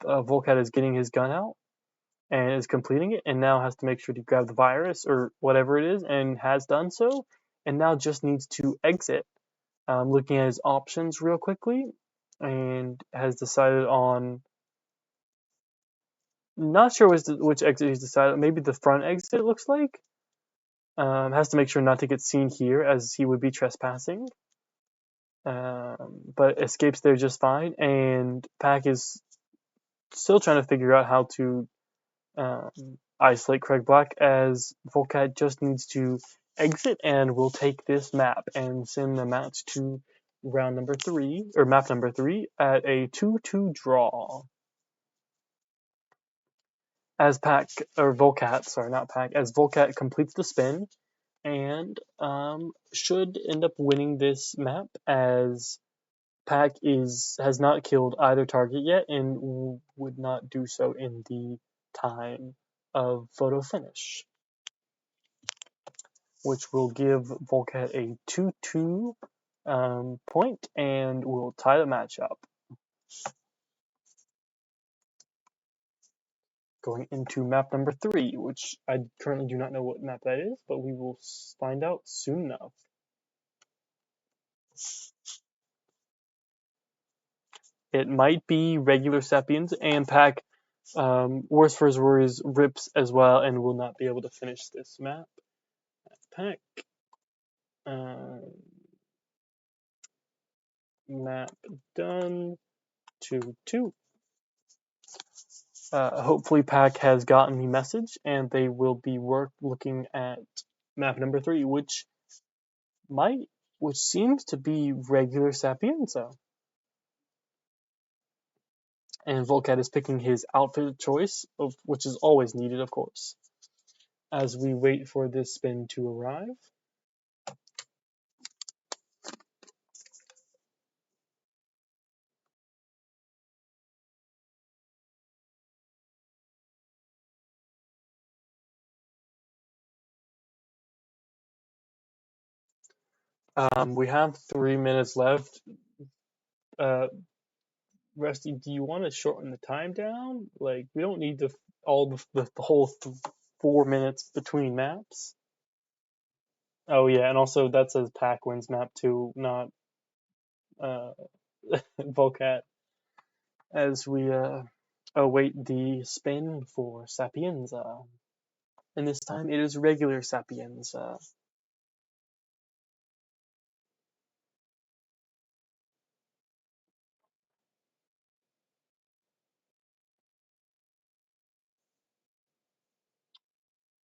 Volcat is getting his gun out and is completing it, and now has to make sure to grab the virus or whatever it is, and has done so, and now just needs to exit. Looking at his options real quickly, and has decided on, not sure which exit he's decided. Maybe the front exit, it looks like. Has to make sure not to get seen here, as he would be trespassing. But escapes there just fine, and Pack is still trying to figure out how to isolate Craig Black, as Volcat just needs to exit, and we'll take this map and send the match to map number 3 at a 2-2 draw. As Volcat completes the spin, and should end up winning this map, as Pack has not killed either target yet, and would not do so in the time of photo finish, which will give Volcat a 2-2 point, and will tie the match up. Going into map number 3, which I currently do not know what map that is, but we will find out soon enough. It might be regular Sapiens, and Pack, worse for his worries, rips as well, and will not be able to finish this map. Pack. Map done. 2-2. Hopefully Pack has gotten the message and they will be looking at map number 3, which seems to be regular Sapienza. And Vulcat is picking his outfit choice, which is always needed, of course, as we wait for this spin to arrive. We have 3 minutes left. Rusty, do you want to shorten the time down? Like, we don't need the whole 4 minutes between maps. Oh yeah, and also that says Pack wins map 2, not Volcat, as we await the spin for Sapienza. And this time it is regular Sapienza.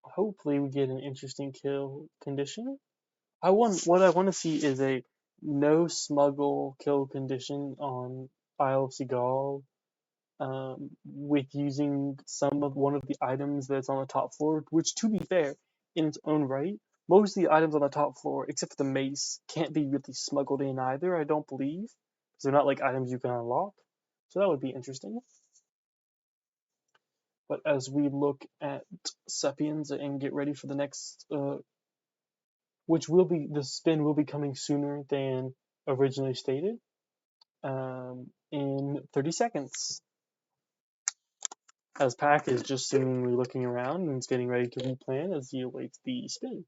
Hopefully we get an interesting kill condition. What I want to see is a no smuggle kill condition on Isle of Seagull, with using one of the items that's on the top floor, which, to be fair, in its own right, most of the items on the top floor, except for the mace, can't be really smuggled in either, I don't believe, because they're not like items you can unlock. So that would be interesting. But as we look at Sapiens and get ready for the next, the spin will be coming sooner than originally stated, in 30 seconds. As Pack is just seemingly looking around and is getting ready to replan as he awaits the spin.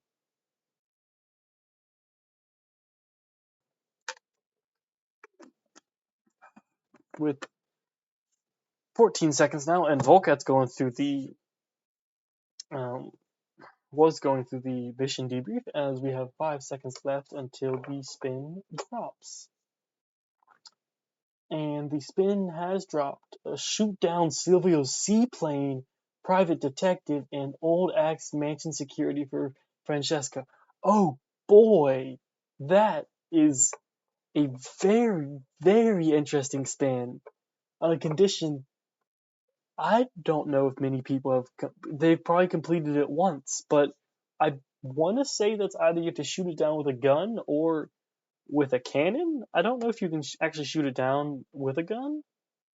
With 14 seconds now, and Volcat's going through was going through the mission debrief, as we have 5 seconds left until the spin drops. And the spin has dropped. Shoot down Silvio's seaplane, private detective, and old axe mansion security for Francesca. Oh boy, that is a very, very interesting spin on a condition I don't know if many people have. They've probably completed it once, but I want to say that's either you have to shoot it down with a gun or with a cannon. I don't know if you can actually shoot it down with a gun.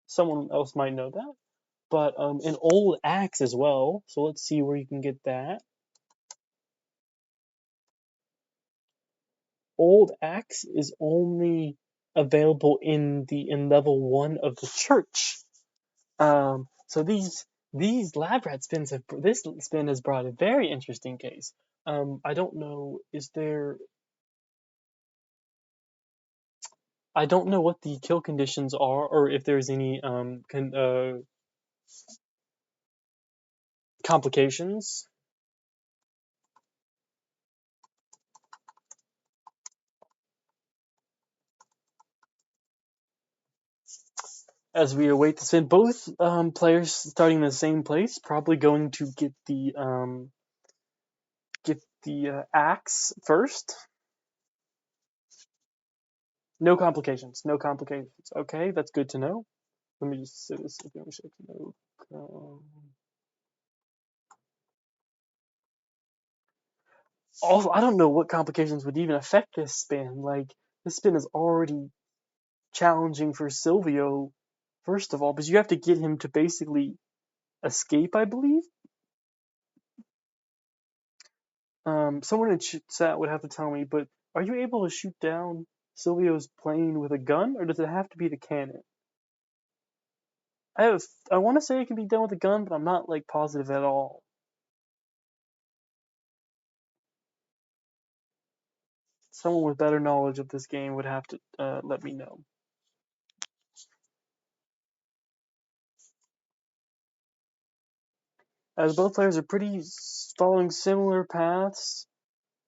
Someone else might know that. But an old axe as well. So let's see where you can get that. Old axe is only available in level 1 of the church. So these Labrat spins this spin has brought a very interesting case. I don't know, I don't know what the kill conditions are, or if there's any complications. As we await the spin, both players starting in the same place, probably going to get the axe first. No complications. No complications. Okay, that's good to know. Let me just say this. Also, I don't know what complications would even affect this spin. Like, this spin is already challenging for Silvio, first of all, because you have to get him to basically escape, I believe. Someone in chat would have to tell me, but are you able to shoot down Silvio's plane with a gun, or does it have to be the cannon? I want to say it can be done with a gun, but I'm not like positive at all. Someone with better knowledge of this game would have to let me know. As both players are pretty following similar paths.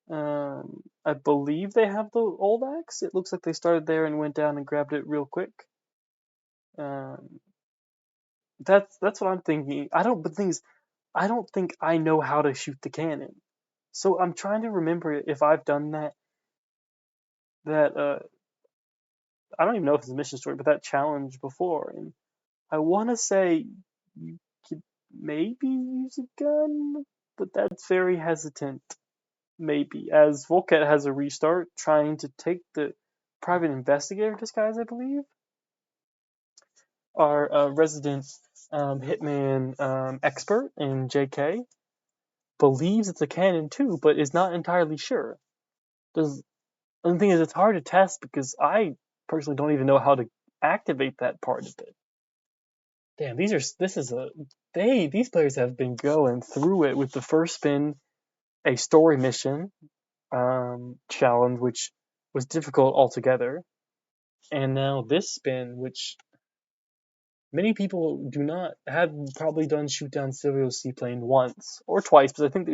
I believe they have the old axe. It looks like they started there and went down and grabbed it real quick. That's what I'm thinking. But the thing is, I don't think I know how to shoot the cannon. So I'm trying to remember if I've done that I don't even know if it's a mission story, but that challenge before. And I want to say you could maybe use a gun, but that's very hesitant. Maybe as Vulcat has a restart, trying to take the private investigator disguise, I believe. Our resident hitman expert in JK believes it's a cannon too, but is not entirely sure. Does And the thing is, it's hard to test because I personally don't even know how to activate that part of it. Damn, these players have been going through it with the first spin, a story mission challenge, which was difficult altogether, and now this spin, which many people do not have probably done shoot down Silvio Seaplane once or twice, but I think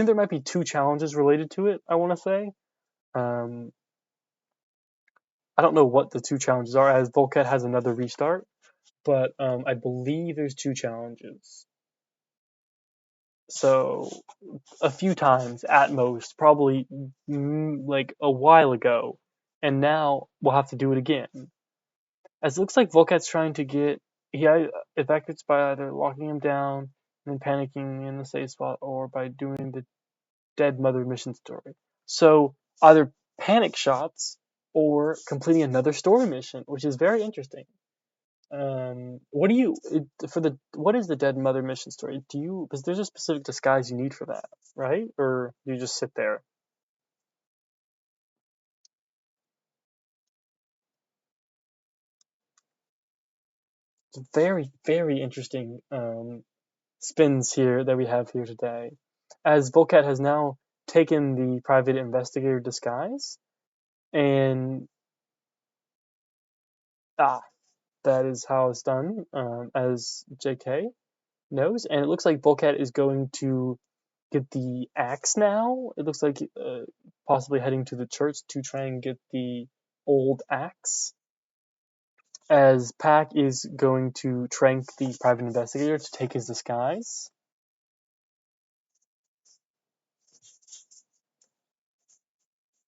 there might be two challenges related to it. I want to say. Um, I don't know what the two challenges are, as Volcat has another restart, but I believe there's two challenges. So a few times at most, probably like a while ago, and now we'll have to do it again. As it looks like Volcat's trying to get he evacuates by either locking him down and then panicking in the safe spot, or by doing the dead mother mission story. So either panic shots or completing another story mission, which is very interesting. What do you for the what is the dead mother mission story? Do you because there's a specific disguise you need for that, right? Or do you just sit there? It's very very interesting spins here that we have here today, as Volcat has now taken the private investigator disguise, and ah, that is how it's done, as JK knows, and it looks like Volcat is going to get the axe now. It looks like possibly heading to the church to try and get the old axe. As Pack is going to trank the private investigator to take his disguise.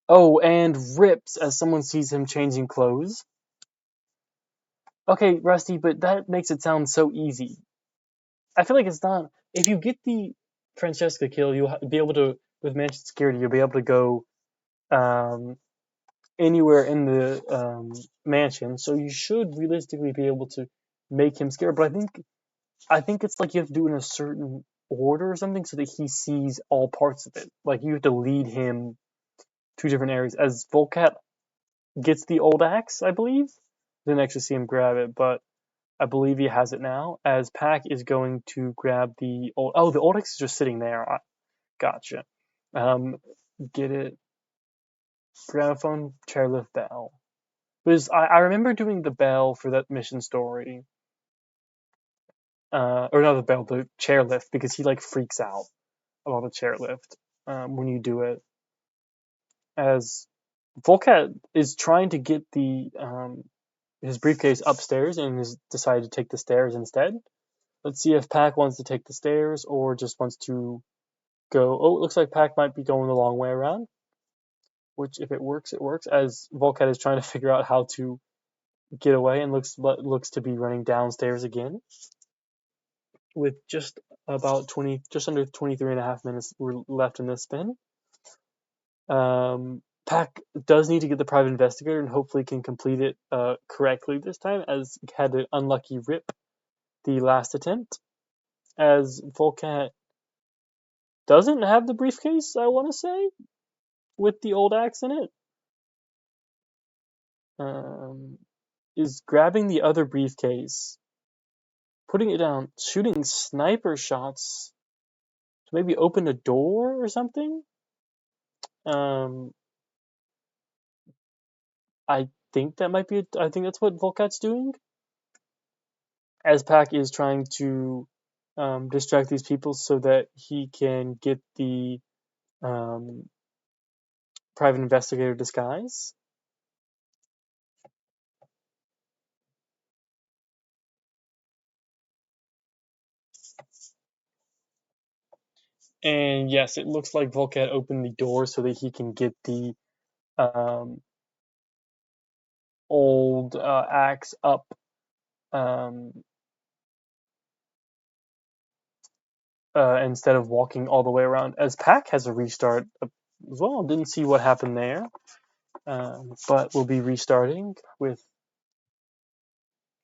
Oh, and rips as someone sees him changing clothes. Okay, Rusty, but that makes it sound so easy. I feel like it's not. If you get the Francesca kill, you'll be able to, with mansion security, you'll be able to go um, anywhere in the mansion, so you should realistically be able to make him scared. But I think it's like you have to do it in a certain order or something so that he sees all parts of it. Like you have to lead him to different areas. As Volcat gets the old axe, I believe. Didn't actually see him grab it, but I believe he has it now. As Pack is going to grab the old. Oh, the old axe is just sitting there. Gotcha. Um, get it. Gramophone, chairlift, bell. Because I remember doing the bell for that mission story. Or not the bell, the chairlift, because he like freaks out about the chairlift when you do it. As Volcat is trying to get the his briefcase upstairs and has decided to take the stairs instead. Let's see if Pack wants to take the stairs or just wants to go. Oh, it looks like Pack might be going the long way around. Which, if it works, it works. As Volcat is trying to figure out how to get away and looks to be running downstairs again. With just about 20, just under 23 and a half minutes left in this spin. Pack does need to get the private investigator and hopefully can complete it correctly this time, as he had an unlucky rip the last attempt. As Volcat doesn't have the briefcase, I want to say, with the old axe in it. Is grabbing the other briefcase, putting it down, shooting sniper shots to maybe open a door or something. Um, I think that might be. I think that's what Volcat's doing. As Pack is trying to distract these people so that he can get the um, private investigator disguise. And yes, it looks like Vulcat opened the door so that he can get the um, old axe up um, instead of walking all the way around. As Pack has a restart as well, didn't see what happened there, but we'll be restarting with.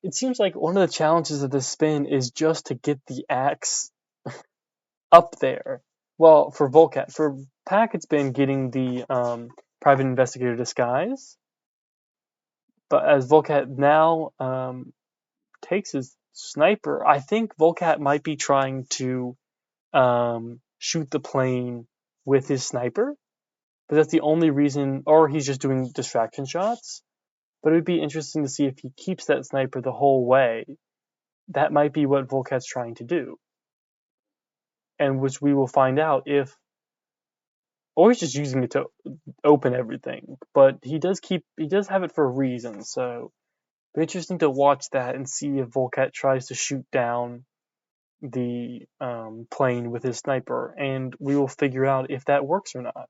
It seems like one of the challenges of this spin is just to get the axe up there. Well, for Vulcat, for Pack, it's been getting the private investigator disguise, but as Vulcat now takes his sniper, I think Vulcat might be trying to shoot the plane with his sniper, but that's the only reason, or he's just doing distraction shots. But it would be interesting to see if he keeps that sniper the whole way. That might be what Vulcat's trying to do, and which we will find out if, or he's just using it to open everything. But he does have it for a reason. So it'd be interesting to watch that and see if Vulcat tries to shoot down the plane with his sniper, and we will figure out if that works or not.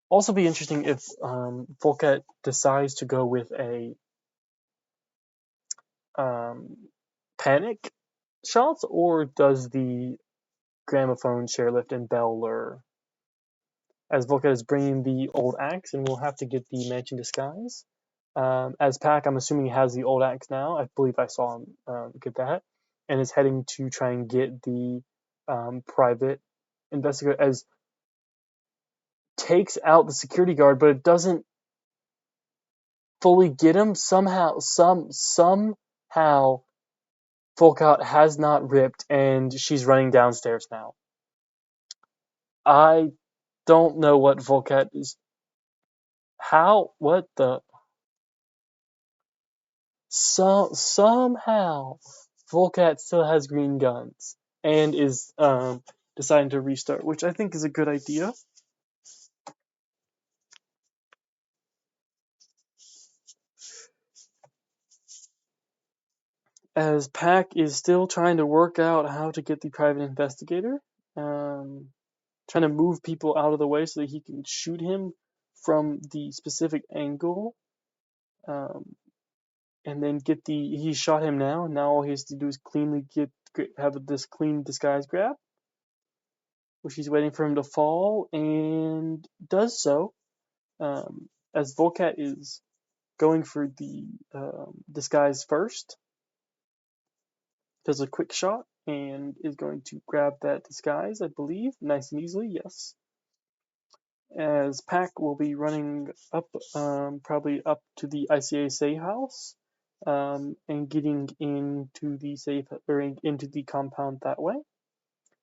Also, be interesting if Vulcat decides to go with a um, panic shots, or does the gramophone, chairlift, and bell lure. As Vulcat is bringing the old axe, and we'll have to get the mansion disguise. As Pack, I'm assuming he has the old axe now. I believe I saw him get that, and is heading to try and get the private investigator. As takes out the security guard, but it doesn't fully get him. Somehow Vulcat has not ripped, and she's running downstairs now. I don't know what Vulcat is. How? What the? Somehow Vulcat still has green guns and is deciding to restart, which I think is a good idea. As Pack is still trying to work out how to get the private investigator, trying to move people out of the way so that he can shoot him from the specific angle, um, and then get the. He shot him now. Now all he has to do is cleanly have this clean disguise grab, which he's waiting for him to fall, and does so. As Vulcat is going for the disguise first, does a quick shot and is going to grab that disguise, I believe, nice and easily, yes. As Pack will be running up, probably up to the ICA safe house, and getting into the safe or into the compound that way.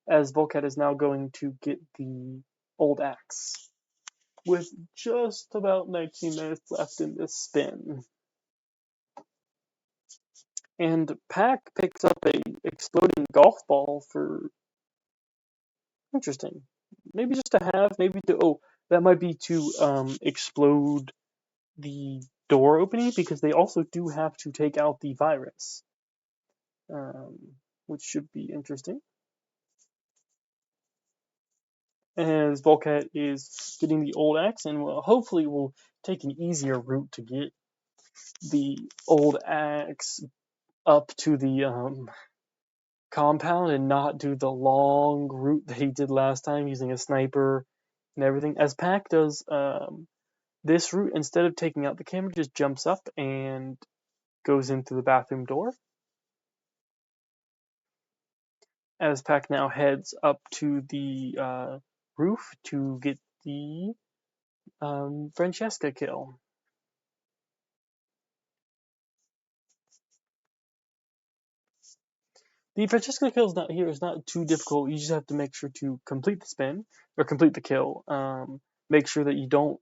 As Vulcat is now going to get the old axe, with just about 19 minutes left in this spin. And Pack picks up a exploding golf ball for interesting. Maybe just to have, maybe to that might be to explode the door opening, because they also do have to take out the virus, um, which should be interesting. As Vulcat is getting the old axe, and hopefully will take an easier route to get the old axe up to the compound and not do the long route that he did last time using a sniper and everything. As Pack does this route, instead of taking out the camera, just jumps up and goes into the bathroom door. As Pack now heads up to the roof to get the Francesca kill. The Francesca kill is not too difficult. You just have to make sure to complete the spin or complete the kill. Make sure that you don't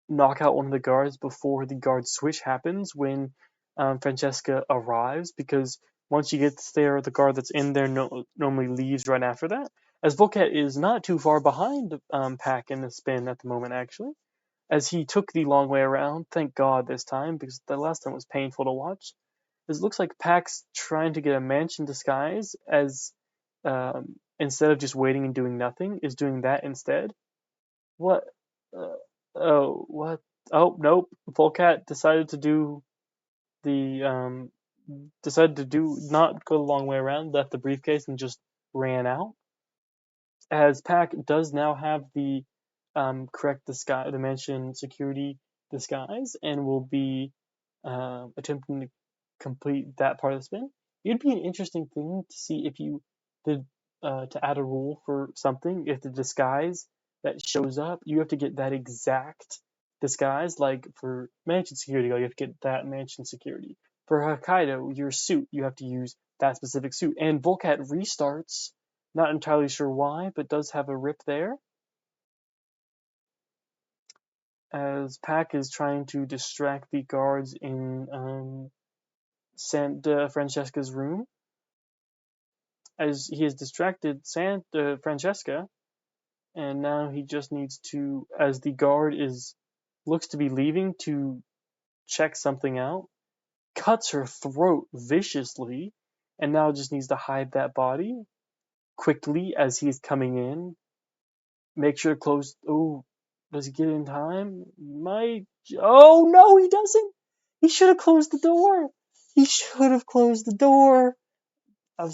knock out one of the guards before the guard switch happens when Francesca arrives, because once you get there, the guard that's in there normally leaves right after that. As Vulcat is not too far behind Pack in the spin at the moment, actually, as he took the long way around. Thank God this time, because the last time was painful to watch. It looks like Pack's trying to get a mansion disguise, as instead of just waiting and doing nothing, is doing that instead. What? Uh, oh, what? Oh, nope. Vulcat the decided to do not go the long way around, left the briefcase and just ran out. As Pack does now have the correct disguise, dimension security disguise, and will be attempting to complete that part of the spin. It'd be an interesting thing to see if you did to add a rule for something. If the disguise that shows up, you have to get that exact disguise. Like for mansion security, you have to get that mansion security. For Hokkaido, your suit, you have to use that specific suit. And Volcat restarts. Not entirely sure why, but does have a rip there. As Pac is trying to distract the guards in Santa Francesca's room. As he has distracted Santa Francesca, and now he just needs to, as the guard looks to be leaving to check something out, cuts her throat viciously, and now just needs to hide that body quickly as he's coming in. Make sure to close. Oh, does he get in time? Might. Oh no, he doesn't. He should have closed the door. He should have closed the door. I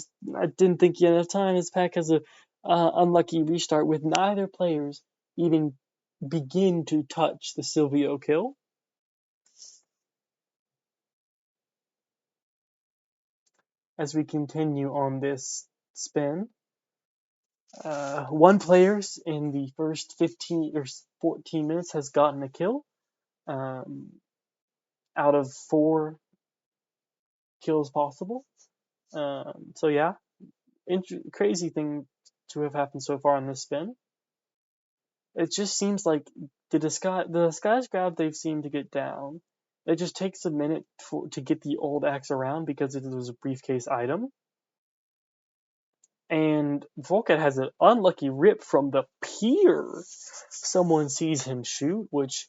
didn't think he had enough time. This pack has a unlucky restart with neither players even begin to touch the Silvio kill. As we continue on this spin, one player in the first 15 or 14 minutes has gotten a kill out of 4 kills possible. So yeah, crazy thing to have happened so far on this spin. It just seems like the disguise grab they've seemed to get down. It just takes a minute to get the old axe around because it was a briefcase item. And Vulcan has an unlucky rip from the pier. Someone sees him shoot, which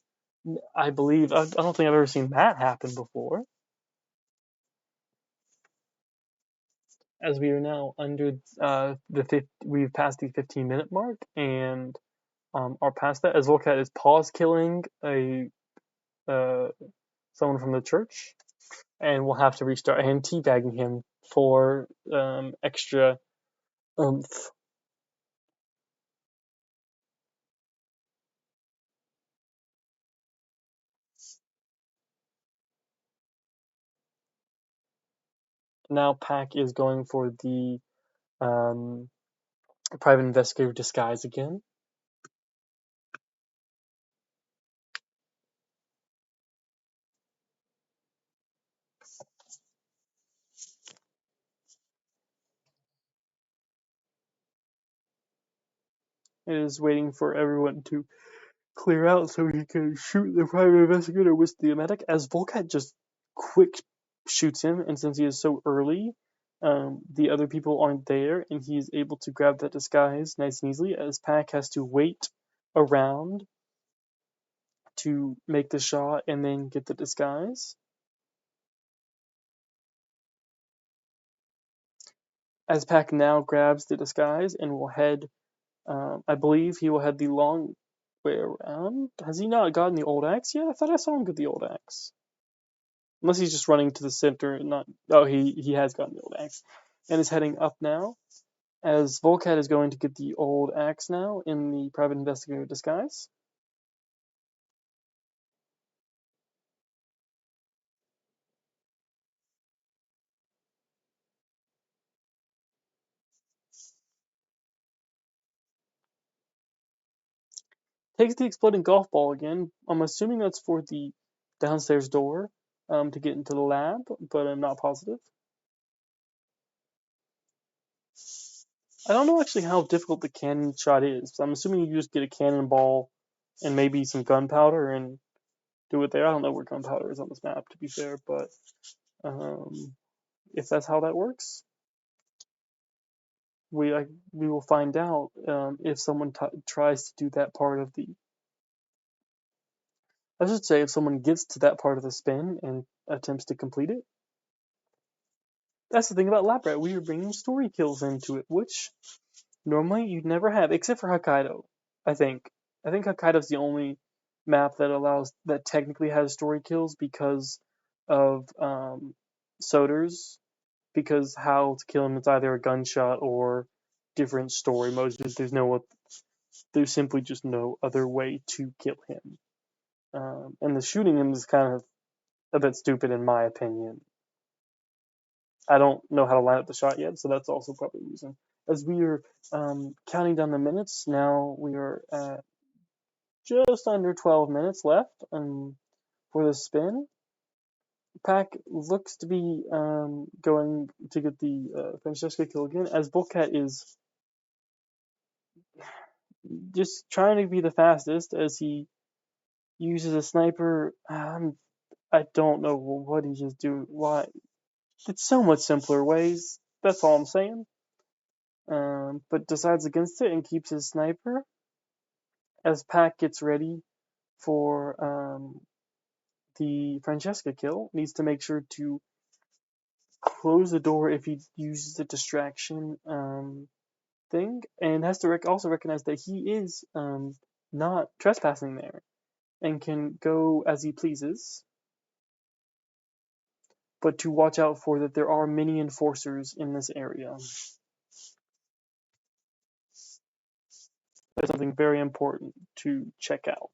I believe, I don't think I've ever seen that happen before. As we are now under we've passed the 15-minute mark and are past that. As Volcat is pause killing someone from the church, and we'll have to restart and teabagging him for extra oomph. Now Pack is going for the um, private investigator disguise again. It is waiting for everyone to clear out so he can shoot the private investigator with the medic. As Volcat just quick shoots him, and since he is so early, the other people aren't there, and he is able to grab that disguise nice and easily. As Pack has to wait around to make the shot and then get the disguise. As Pack now grabs the disguise and will head, I believe he will head the long way around. Has he not gotten the old axe yet? I thought I saw him get the old axe. Unless he's just running to the center and not. Oh, he has gotten the old axe and is heading up now. As Volcat is going to get the old axe now in the private investigator disguise. Takes the exploding golf ball again. I'm assuming that's for the downstairs door to get into the lab, but I'm not positive. I don't know actually how difficult the cannon shot is. I'm assuming you just get a cannonball and maybe some gunpowder and do it there. I don't know where gunpowder is on this map, to be fair, but if that's how that works, we will find out if someone tries to do that part of the. I should say if someone gets to that part of the spin and attempts to complete it. That's the thing about Labrat. We are bringing story kills into it, which normally you'd never have, except for Hokkaido, I think. I think Hokkaido's the only map that technically has story kills because of Soder's, because how to kill him is either a gunshot or different story modes. There's simply just no other way to kill him. And the shooting him is kind of a bit stupid in my opinion. I don't know how to line up the shot yet, so that's also probably a reason. As we are counting down the minutes, now we are at just under 12 minutes left for the spin. Pack looks to be going to get the Francesca kill again, as Vulcat is just trying to be the fastest as he uses a sniper. I don't know what he's just doing. Why? It's so much simpler ways. That's all I'm saying. But decides against it and keeps his sniper. As Pac gets ready for the Francesca kill, needs to make sure to close the door if he uses the distraction thing, and has to also recognize that he is not trespassing there and can go as he pleases, but to watch out for that there are many enforcers in this area. That's something very important to check out.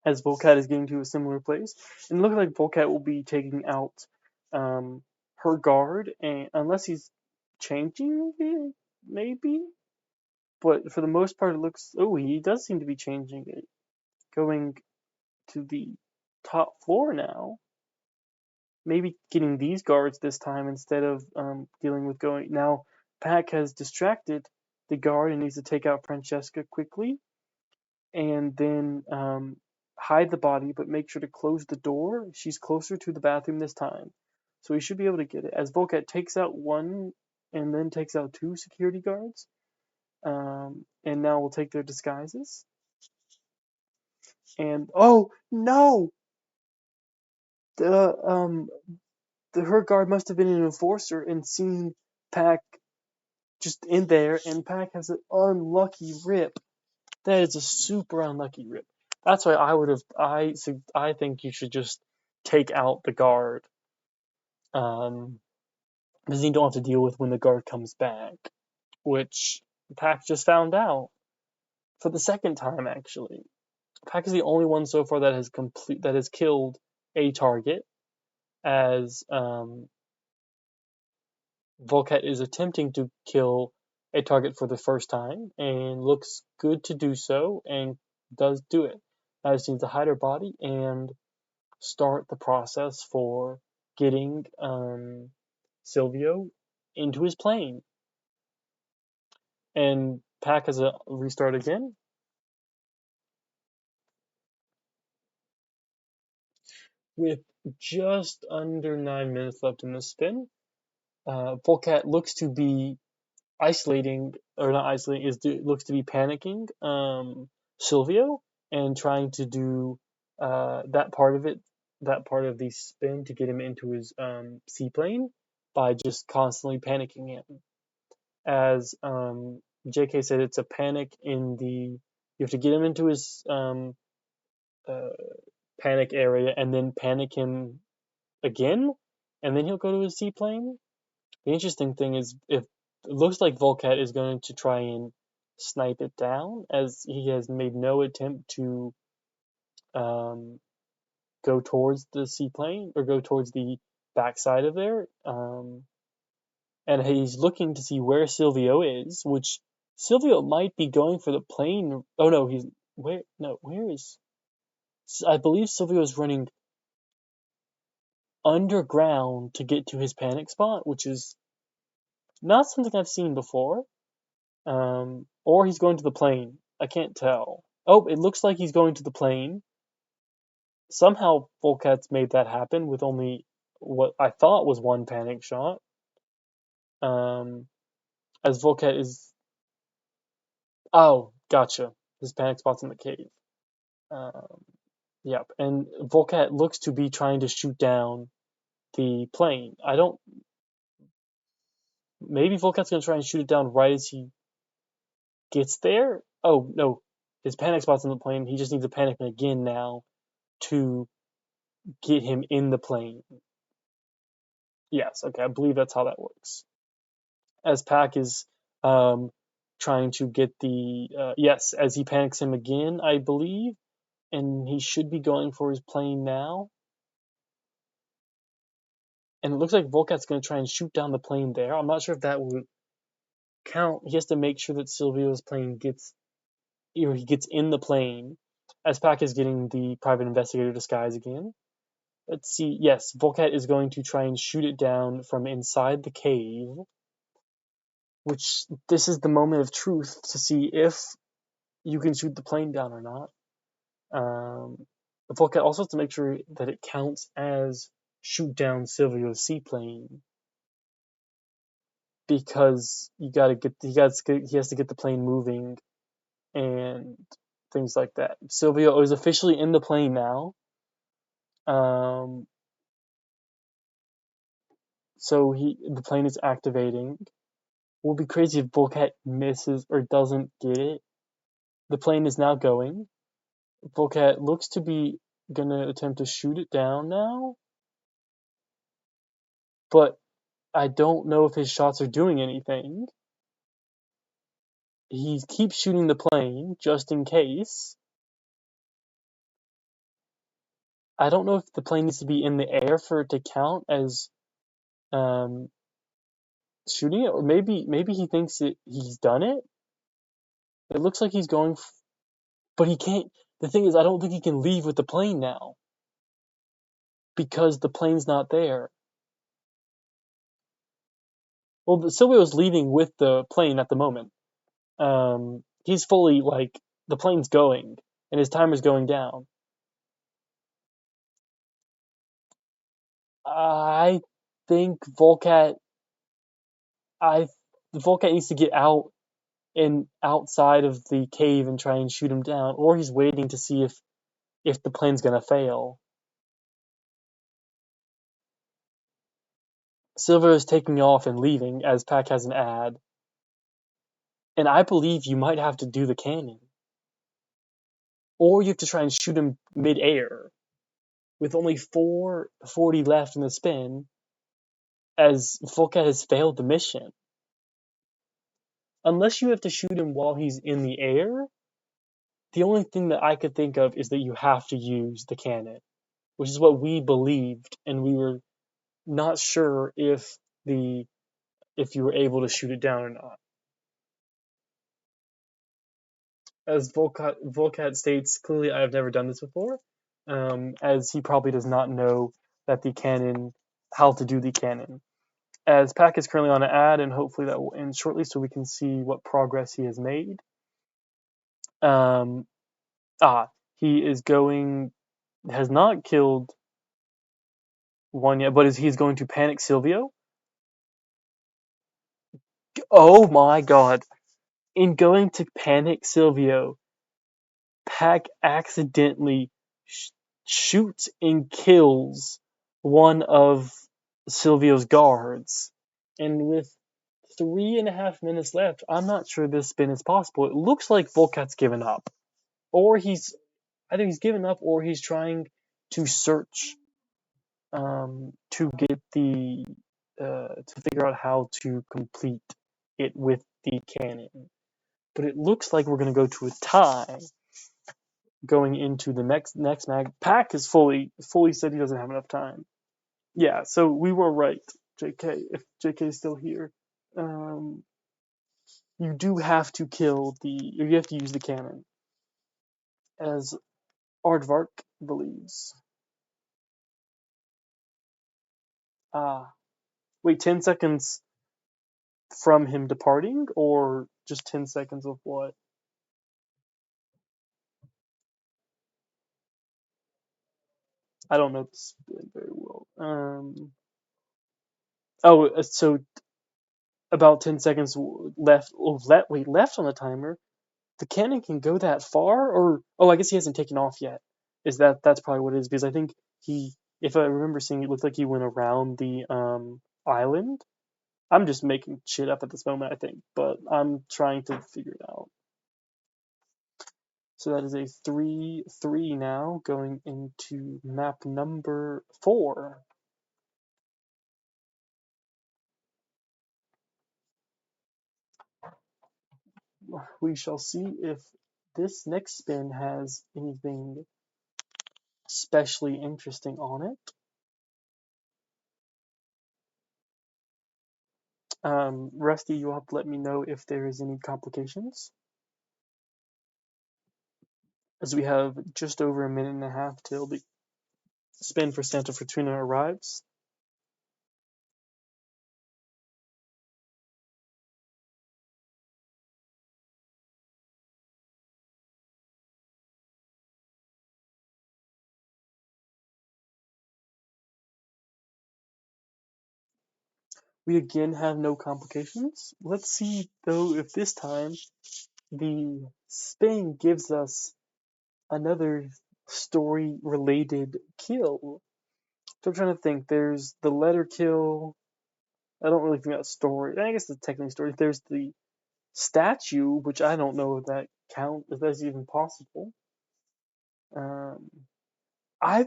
As Vulcat is getting to a similar place, and it looks like Vulcat will be taking out her guard, and unless he's changing it, maybe. But for the most part, it looks. Oh, he does seem to be changing it, going to the top floor now. Maybe getting these guards this time instead of dealing with going. Now, Pac has distracted the guard and needs to take out Francesca quickly, and then hide the body, but make sure to close the door. She's closer to the bathroom this time, so he should be able to get it. As Vulcat takes out one and then takes out two security guards, and now we'll take their disguises. And oh no, her guard must have been an enforcer and seen Pac just in there, and Pac has an unlucky rip. That is a super unlucky rip. That's why I think you should just take out the guard, because you don't have to deal with when the guard comes back, which Pac just found out for the second time actually. Pac is the only one so far that has killed a target, as Vulcat is attempting to kill a target for the first time and looks good to do so and does do it. Now just needs to hide her body and start the process for getting Silvio into his plane. And Pac has a restart again. With just under 9 minutes left in the spin, Vulcat looks to be isolating, or not isolating, looks to be panicking Silvio and trying to do that part of the spin to get him into his seaplane by just constantly panicking him. As JK said, it's a panic you have to get him into his panic area and then panic him again, and then he'll go to his seaplane. The interesting thing is, if it looks like Vulcat is going to try and snipe it down, as he has made no attempt to go towards the seaplane or go towards the backside of there, and he's looking to see where Silvio is, which Silvio might be going for the plane. Oh no, where is? I believe Silvio is running underground to get to his panic spot, which is not something I've seen before. Or he's going to the plane. I can't tell. Oh, it looks like he's going to the plane. Somehow Volcat's made that happen with only what I thought was one panic shot. As Volcat is... Oh, gotcha. His panic spot's in the cave. Yep, and Vulcat looks to be trying to shoot down the plane. Maybe Vulcat's gonna try and shoot it down right as he gets there? Oh, no. His panic spot's in the plane. He just needs to panic again now to get him in the plane. Yes, okay, I believe that's how that works. As Pac is trying to get the. Yes, as he panics him again, I believe, and he should be going for his plane now. And it looks like Volcat's going to try and shoot down the plane there. I'm not sure if that would count. He has to make sure that Silvio's plane gets. He gets in the plane as Pac is getting the private investigator disguise again. Let's see. Yes, Volcat is going to try and shoot it down from inside the cave. Which, this is the moment of truth to see if you can shoot the plane down or not. Volcat also has to make sure that it counts as shoot down Silvio's seaplane. Because he has to get the plane moving and things like that. Silvio is officially in the plane now. So the plane is activating. It will be crazy if Volcat misses or doesn't get it. The plane is now going. Vulcat looks to be gonna attempt to shoot it down now, but I don't know if his shots are doing anything. He keeps shooting the plane just in case. I don't know if the plane needs to be in the air for it to count as shooting it, or maybe he thinks he's done it. It looks like he's going, but he can't. The thing is, I don't think he can leave with the plane now because the plane's not there. Well, Silvio's leaving with the plane at the moment. He's fully the plane's going and his timer's going down. I think Volcat needs to get out and outside of the cave and try and shoot him down, or he's waiting to see if the plane's gonna fail. Silver is taking off and leaving as Pac has an ad. And I believe you might have to do the cannon. Or you have to try and shoot him mid-air. With only 440 left in the spin, as Volcat has failed the mission. Unless you have to shoot him while he's in the air, the only thing that I could think of is that you have to use the cannon, which is what we believed, and we were not sure if you were able to shoot it down or not. As Volcat states, clearly I have never done this before, as he probably does not know that how to do the cannon. As Pac is currently on an ad, and hopefully that will end shortly so we can see what progress he has made. He has not killed one yet, but he's going to panic Silvio. Oh my god. In going to panic Silvio, Pac accidentally shoots and kills one of Silvio's guards. And with 3.5 minutes left, I'm not sure this spin is possible. It looks like Volcat's given up. Or either he's given up or he's trying to search to get to figure out how to complete it with the cannon. But it looks like we're going to go to a tie going into the next mag. Pac is fully said he doesn't have enough time. Yeah, so we were right, JK. If JK is still here, you do have to you have to use the cannon, as Aardvark believes. Wait, 10 seconds from him departing, or just 10 seconds of what? I don't know this very well. So about 10 seconds left. Left on the timer. The cannon can go that far, or I guess he hasn't taken off yet. That's probably what it is, because I think if I remember seeing, it looked like he went around the island. I'm just making shit up at this moment, I think, but I'm trying to figure it out. So that is a 3-3 now, going into map number 4. We shall see if this next spin has anything especially interesting on it. Rusty, you'll have to let me know if there is any complications, as we have just over a minute and a half till the spin for Santa Fortuna arrives. We again have no complications. Let's see, though, if this time the spin gives us another story-related kill. So I'm trying to think. There's the letter kill. I don't really think that's story. I guess it's technically story. There's the statue, which I don't know if that count, if that's even possible. Um, I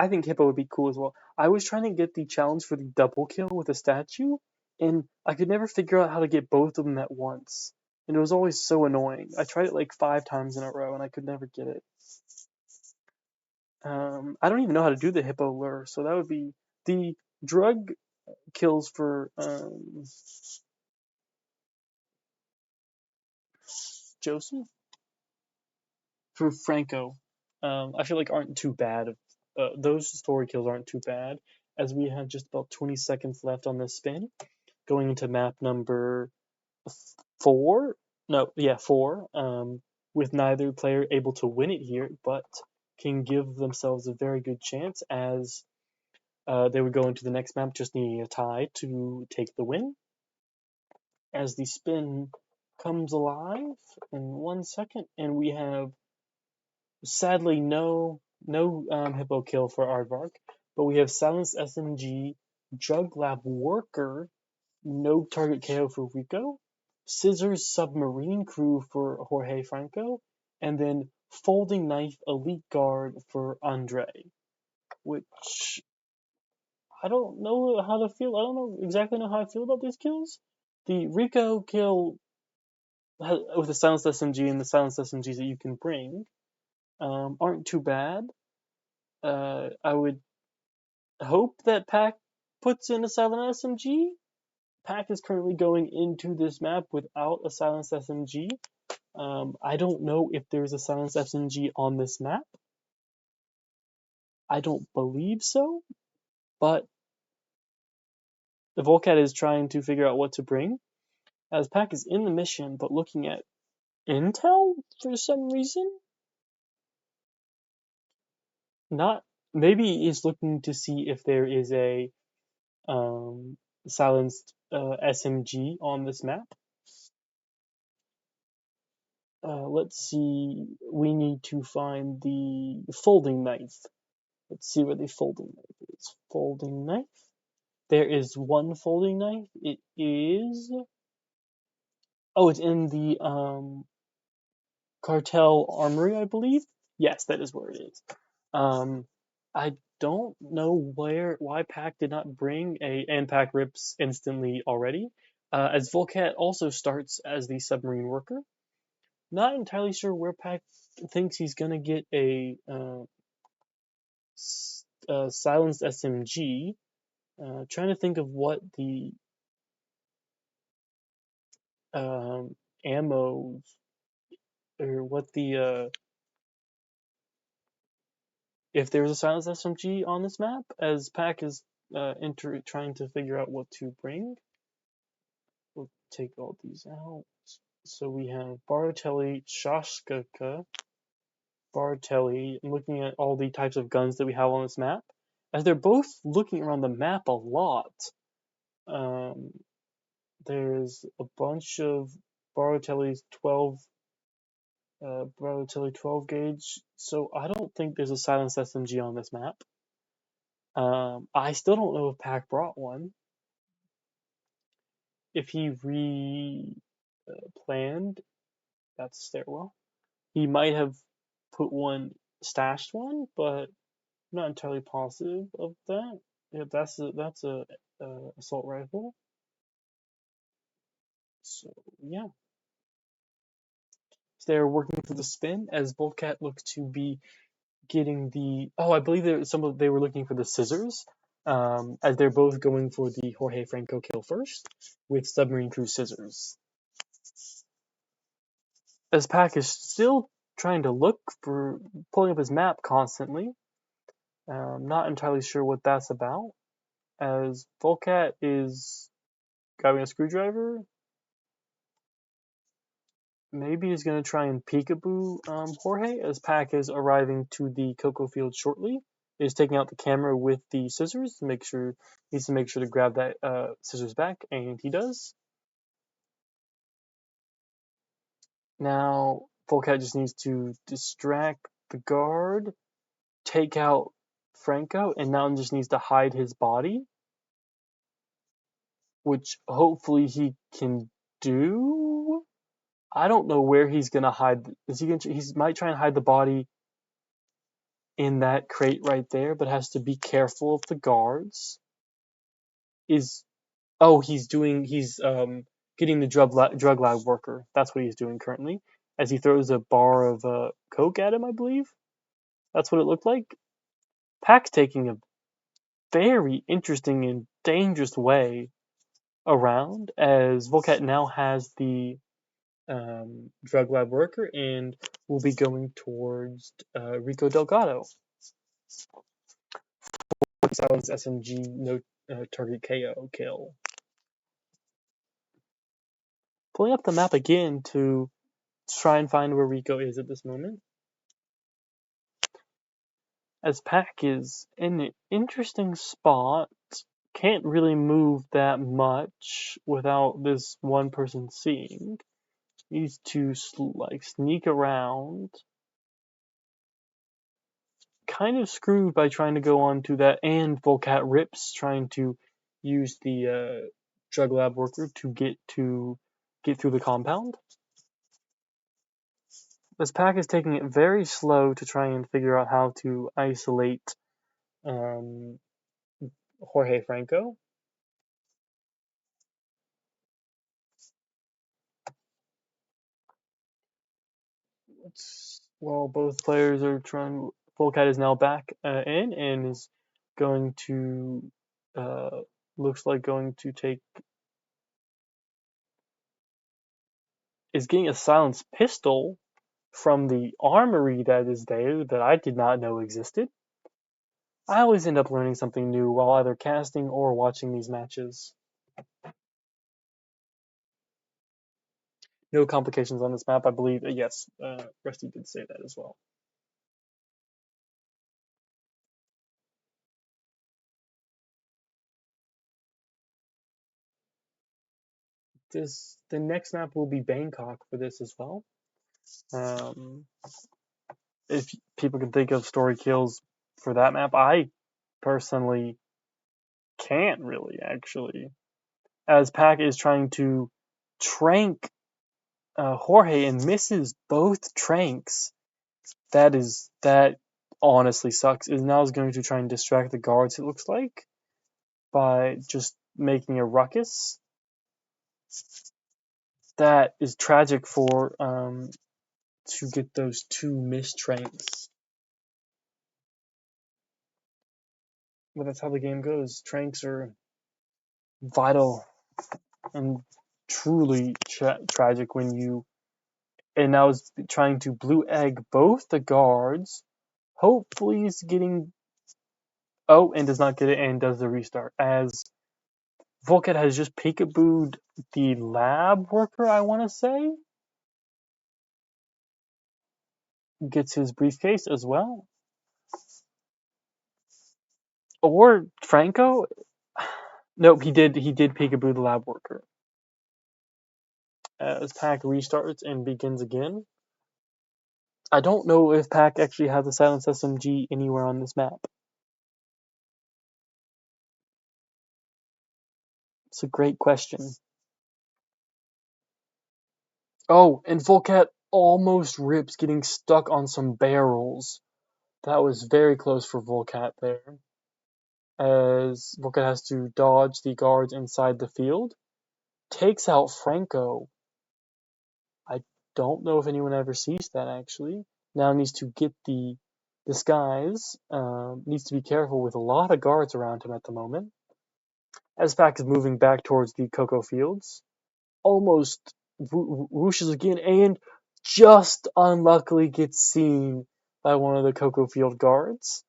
think Hippo would be cool as well. I was trying to get the challenge for the double kill with a statue, and I could never figure out how to get both of them at once. And it was always so annoying. I tried it like 5 times in a row, and I could never get it. I don't even know how to do the Hippo lure, so that would be the drug kills for Joseph, for Franco. I feel like aren't too bad. Those story kills aren't too bad, as we have just about 20 seconds left on this spin, going into map number 4. No, yeah, 4. With neither player able to win it here, but can give themselves a very good chance, as they would go into the next map just needing a tie to take the win. As the spin comes alive in 1 second, and we have sadly no Hippo kill for Aardvark, but we have Silenced SMG, Drug Lab Worker, no target KO for Rico, Scissors Submarine Crew for Jorge Franco, and then Folding Knife Elite Guard for Andre, which I don't know how to feel. I don't know exactly know how I feel about these kills. The Rico kill with the Silenced SMG and the Silenced SMGs that you can bring aren't too bad. I would hope that Pack puts in a silent SMG. Pack is currently going into this map without a silenced SMG. I don't know if there's a silenced SMG on this map. I don't believe so, but the Vulcat is trying to figure out what to bring, as Pack is in the mission but looking at intel for some reason. Not maybe he's looking to see if there is a silenced SMG on this map. Let's see. We need to find the folding knife. Let's see where the folding knife is. Folding knife. There is one folding knife. It is. Oh, it's in the cartel armory, I believe. Yes, that is where it is. I don't know why Pack did not bring and Pack rips instantly already. As Vulcat also starts as the submarine worker. Not entirely sure where Pack thinks he's gonna get a silenced SMG. Trying to think of what the ammo, or what the if there's a silenced SMG on this map, as Pack is trying to figure out what to bring. We'll take all these out. So we have Bartelli, Shashkaka, Bartelli. I'm looking at all the types of guns that we have on this map, as they're both looking around the map a lot. There's a bunch of Bartelli's 12 relatively 12 gauge. So I don't think there's a silenced SMG on this map. I still don't know if Pack brought one. If he planned that stairwell, he might have put one, stashed one, but I'm not entirely positive of that. Yeah, that's a assault rifle. So yeah, so they're working for the spin as Vulcat looks to be getting the. Oh, I believe they were looking for the scissors. As they're both going for the Jorge Franco kill first with submarine crew scissors. As Pack is still trying to look for pulling up his map constantly. Not entirely sure what that's about. As Vulcat is grabbing a screwdriver, maybe he's going to try and peekaboo Jorge as Pack is arriving to the cocoa field shortly. He's taking out the camera with the scissors to make sure to grab that scissors back, and he does. Now Volcat just needs to distract the guard, take out Franco, and now just needs to hide his body, which hopefully he can do. I don't know where he's gonna hide. He might try and hide the body in that crate right there, but has to be careful of the guards. He's getting the drug lab worker. That's what he's doing currently, as he throws a bar of coke at him. I believe that's what it looked like. Pack's taking a very interesting and dangerous way around, as Volcat now has the drug lab worker and will be going towards Rico Delgado. Silence SMG, no target KO kill. Pulling up the map again to try and find where Rico is at this moment. As Pack is in an interesting spot, can't really move that much without this one person seeing. Needs to sneak around. Kind of screwed by trying to go on to that, and Volcat rips trying to use the drug lab worker to get through the compound. This Pack is taking it very slow to try and figure out how to isolate Jorge Franco. While both players are trying, Volcat is now back in and is going to looks like going to take is getting a silenced pistol from the armory that is there that I did not know existed. I always end up learning something new while either casting or watching these matches. No complications on this map, I believe. Yes, Rusty did say that as well. The next map will be Bangkok for this as well. If people can think of story kills for that map, I personally can't really, actually. As Pac is trying to trank Jorge and misses both tranks. That honestly sucks. Is now going to try and distract the guards, it looks like, by just making a ruckus. That is tragic for to get those two missed tranks. But that's how the game goes. Tranks are vital and truly tragic when you. And now is trying to blue egg both the guards. Hopefully, he's getting. Oh, and does not get it and does the restart. As Vulcat has just peekabooed the lab worker, I want to say. Gets his briefcase as well. Or Franco? Nope, he did peekaboo the lab worker. As Pack restarts and begins again. I don't know if Pack actually has a Silence SMG anywhere on this map. It's a great question. Oh, and Vulcat almost rips getting stuck on some barrels. That was very close for Vulcat there, as Vulcat has to dodge the guards inside the field. Takes out Franco. I don't know if anyone ever sees that, actually. Now needs to get the disguise. Needs to be careful with a lot of guards around him at the moment. As Pac is moving back towards the cocoa fields. Almost whooshes again and just unluckily gets seen by one of the cocoa field guards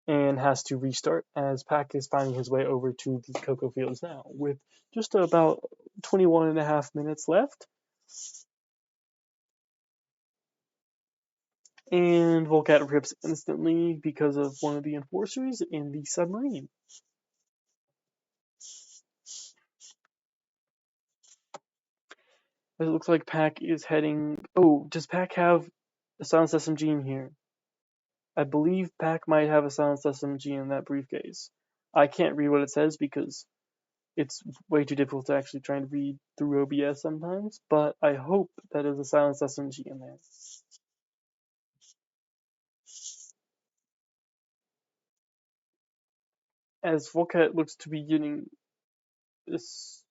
and has to restart as Pac is finding his way over to the cocoa fields now with just about 21.5 minutes left. And Volcat rips instantly because of one of the enforcers in the submarine. It looks like Pac is heading. Oh, does Pac have a silenced SMG in here? I believe Pac might have a silenced SMG in that briefcase. I can't read what it says because it's way too difficult to actually try and read through OBS sometimes, but I hope that is a silenced SMG in there. As Volcat looks to be getting this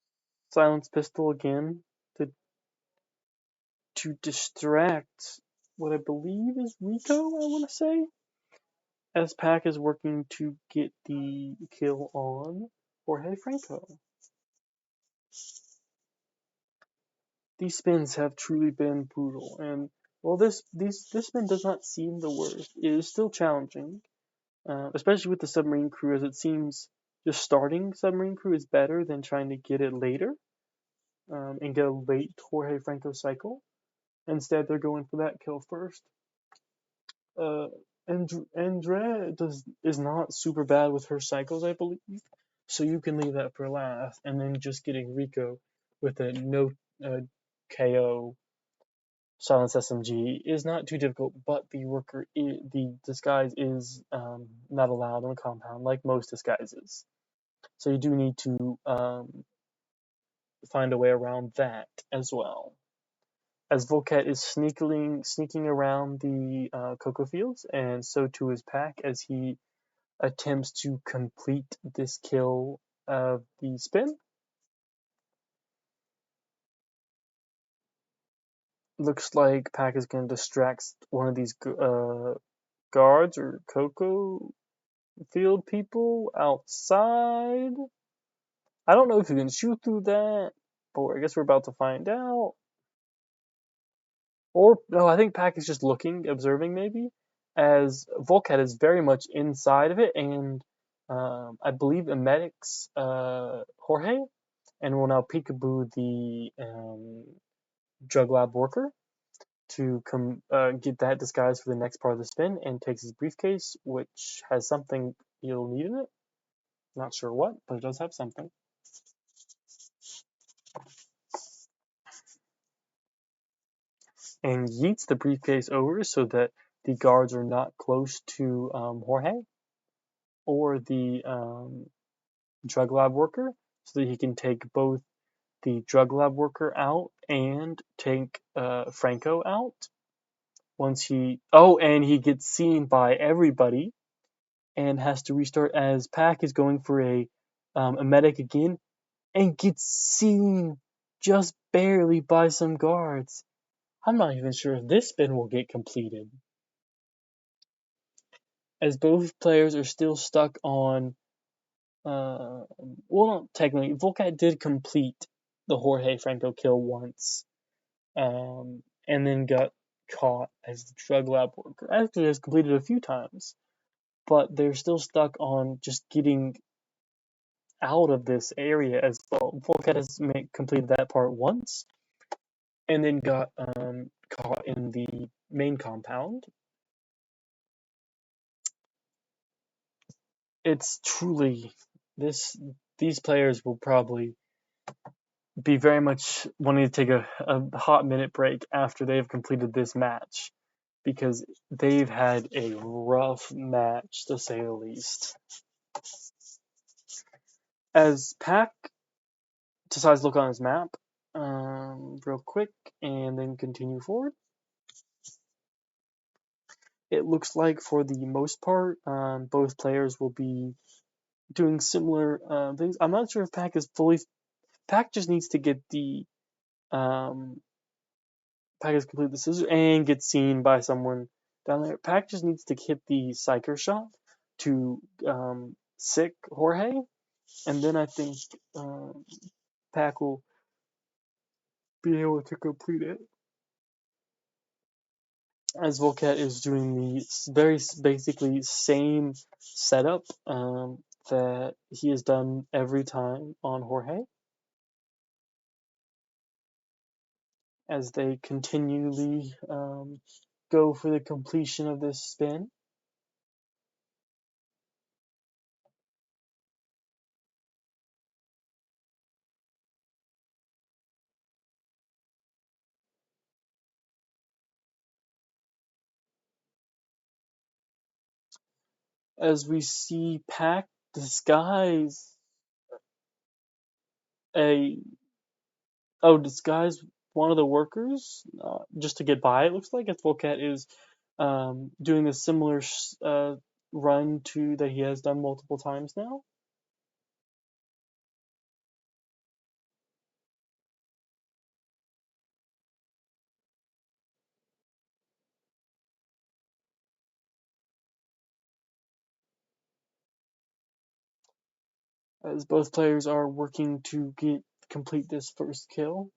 silenced pistol again to distract what I believe is Rico, I want to say. As Pac is working to get the kill on Jorge Franco. These spins have truly been brutal, and while this spin does not seem the worst, it is still challenging, especially with the submarine crew, as it seems just starting submarine crew is better than trying to get it later and get a late Jorge Franco cycle. Instead, they're going for that kill first. Andrea is not super bad with her cycles, I believe, so you can leave that for last, and then just getting Rico with a no KO Silence SMG is not too difficult, but the disguise is not allowed on the compound, like most disguises. So you do need to find a way around that as well. As Volcat is sneaking around the cocoa fields, and so too is Pac as he attempts to complete this kill of the spin. Looks like Pac is going to distract one of these guards or cocoa field people outside. I don't know if you can shoot through that, but I guess we're about to find out. Or, no, I think Pac is just looking, observing maybe, as Volcat is very much inside of it, and I believe it medics Jorge, and will now peekaboo the drug lab worker to get that disguise for the next part of the spin, and takes his briefcase, which has something you'll need in it. Not sure what, but it does have something. And yeets the briefcase over so that the guards are not close to Jorge or the drug lab worker, so that he can take both the drug lab worker out and take Franco out. Once and he gets seen by everybody and has to restart as Pac is going for a medic again and gets seen just barely by some guards. I'm not even sure if this spin will get completed, as both players are still stuck on. Well, not technically. Volcat did complete the Jorge Franco kill once, and then got caught as the drug lab worker. Actually, has completed a few times, but they're still stuck on just getting out of this area as well. Volcat has completed that part once, and then got caught in the main compound. It's truly these players will probably be very much wanting to take a hot minute break after they have completed this match. because they've had a rough match, to say the least. As Pack decides to look on his map real quick and then continue forward, it looks like for the most part, both players will be doing similar things. I'm not sure if Pack is fully. Pack just needs to get the Pack has completed the scissor and gets seen by someone down there. Pack just needs to hit the Psyker shot to sick Jorge, and then I think Pack will be able to complete it. As Vulcat is doing the very basically same setup that he has done every time on Jorge, as they continually go for the completion of this spin. As we see Pac disguise a disguise one of the workers just to get by. It looks like as Vulcat is doing a similar run to that he has done multiple times now. As both players are working to complete this first kill.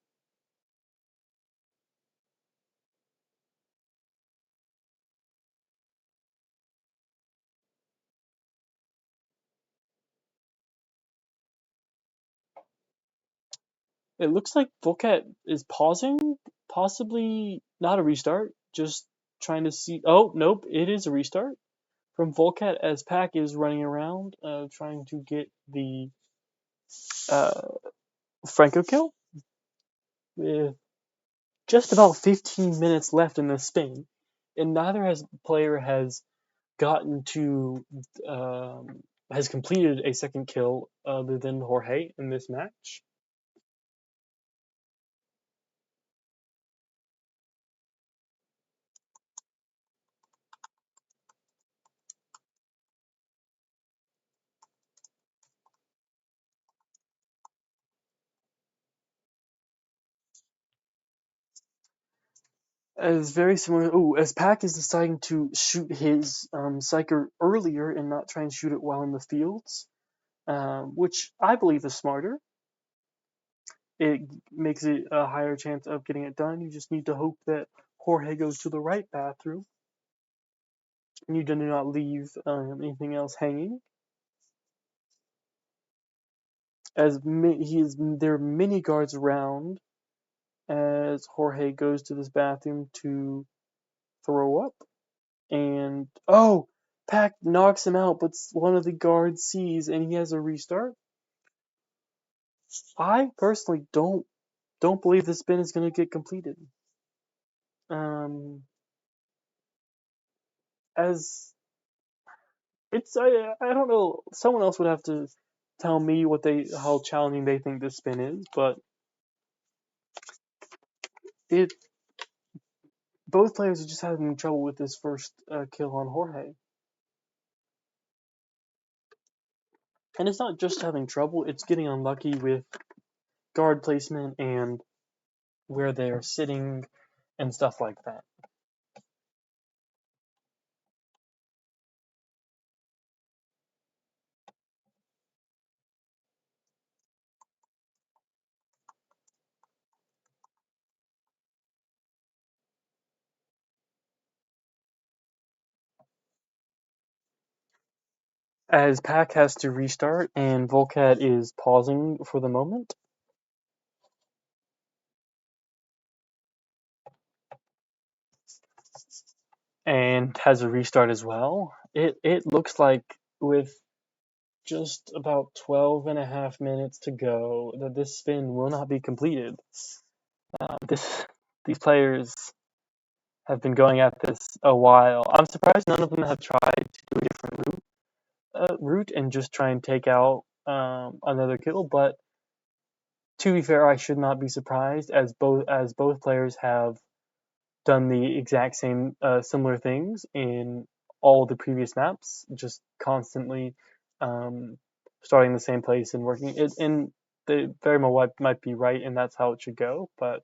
It looks like Vulcat is pausing, possibly not a restart, just trying to see. Oh, nope, it is a restart from Vulcat as Pac is running around trying to get the uh, Franco kill with just about 15 minutes left in the spin, and neither player has gotten to has completed a second kill other than Jorge in this match. As very similar. Oh, as Pac is deciding to shoot his Psyker earlier and not try and shoot it while in the fields, which I believe is smarter. It makes it a higher chance of getting it done. You just need to hope that Jorge goes to the right bathroom, and you do not leave anything else hanging. As there are many guards around as Jorge goes to this bathroom to throw up, and oh, Pac knocks him out, but one of the guards sees and he has a restart. I personally don't believe the spin is going to get completed. As it's I don't know, someone else would have to tell me how challenging they think this spin is, but it both players are just having trouble with this first kill on Jorge. And it's not just having trouble, it's getting unlucky with guard placement and where they're sitting and stuff like that. As Pac has to restart and Vulcat is pausing for the moment. And has a restart as well. It looks like with just about 12 and a half minutes to go that this spin will not be completed. These players have been going at this a while. I'm surprised none of them have tried to do a different route and just try and take out another kill. But to be fair, I should not be surprised as both players have done the exact same similar things in all the previous maps, just constantly um, starting the same place and working it. And they very much might be right, and that's how it should go. But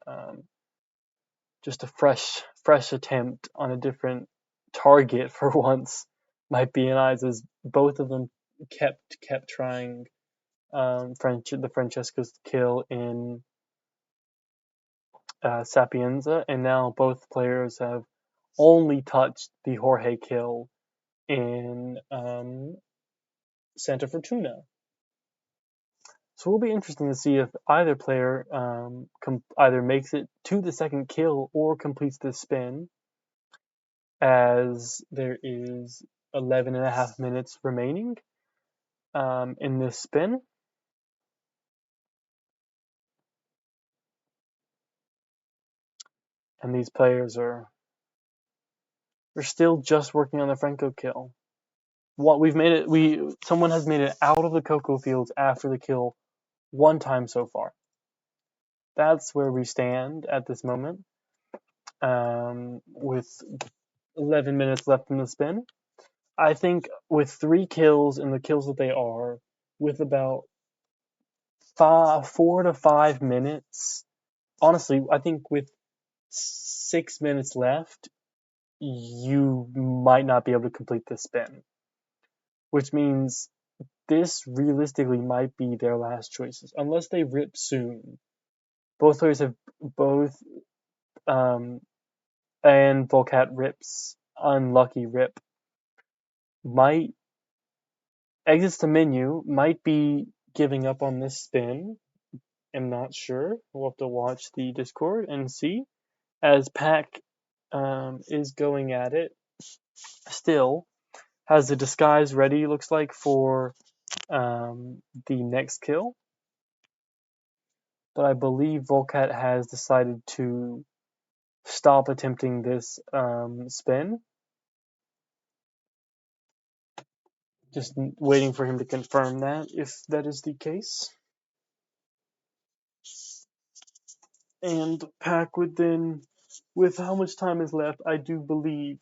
just a fresh attempt on a different target for once might be in eyes, as both of them kept trying the Francesco's kill in Sapienza, and now both players have only touched the Jorge kill in Santa Fortuna. So it will be interesting to see if either player either makes it to the second kill or completes the spin, as there is 11 and a half minutes remaining in this spin. And these players are still just working on the Franco kill. Someone has made it out of the cocoa fields after the kill one time so far. That's where we stand at this moment, with 11 minutes left in the spin. I think with 3 kills and the kills that they are, with about 4 to 5 minutes, honestly, I think with 6 minutes left, you might not be able to complete the spin, which means this realistically might be their last choices, unless they rip soon. Both players have both, and Vulcat rips, unlucky rip, might exits the menu, might be giving up on this spin. I'm not sure. We'll have to watch the Discord and see. As Pack is going at it, still has the disguise ready, looks like, for the next kill. But I believe Vulcat has decided to stop attempting this spin. Just waiting for him to confirm that, if that is the case. And Pack would then, with how much time is left, I do believe,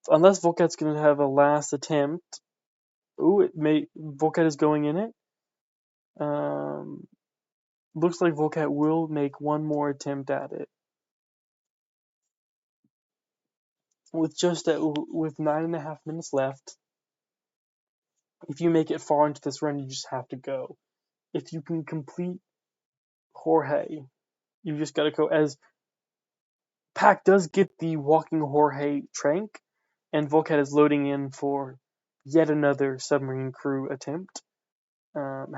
unless Vulcat's going to have a last attempt. Vulcat is going in it. Looks like Vulcat will make one more attempt at it. With 9.5 minutes left, if you make it far into this run, you just have to go. If you can complete Jorge, you just got to go. As Pack does get the walking Jorge trank, and Vulcat is loading in for yet another submarine crew attempt.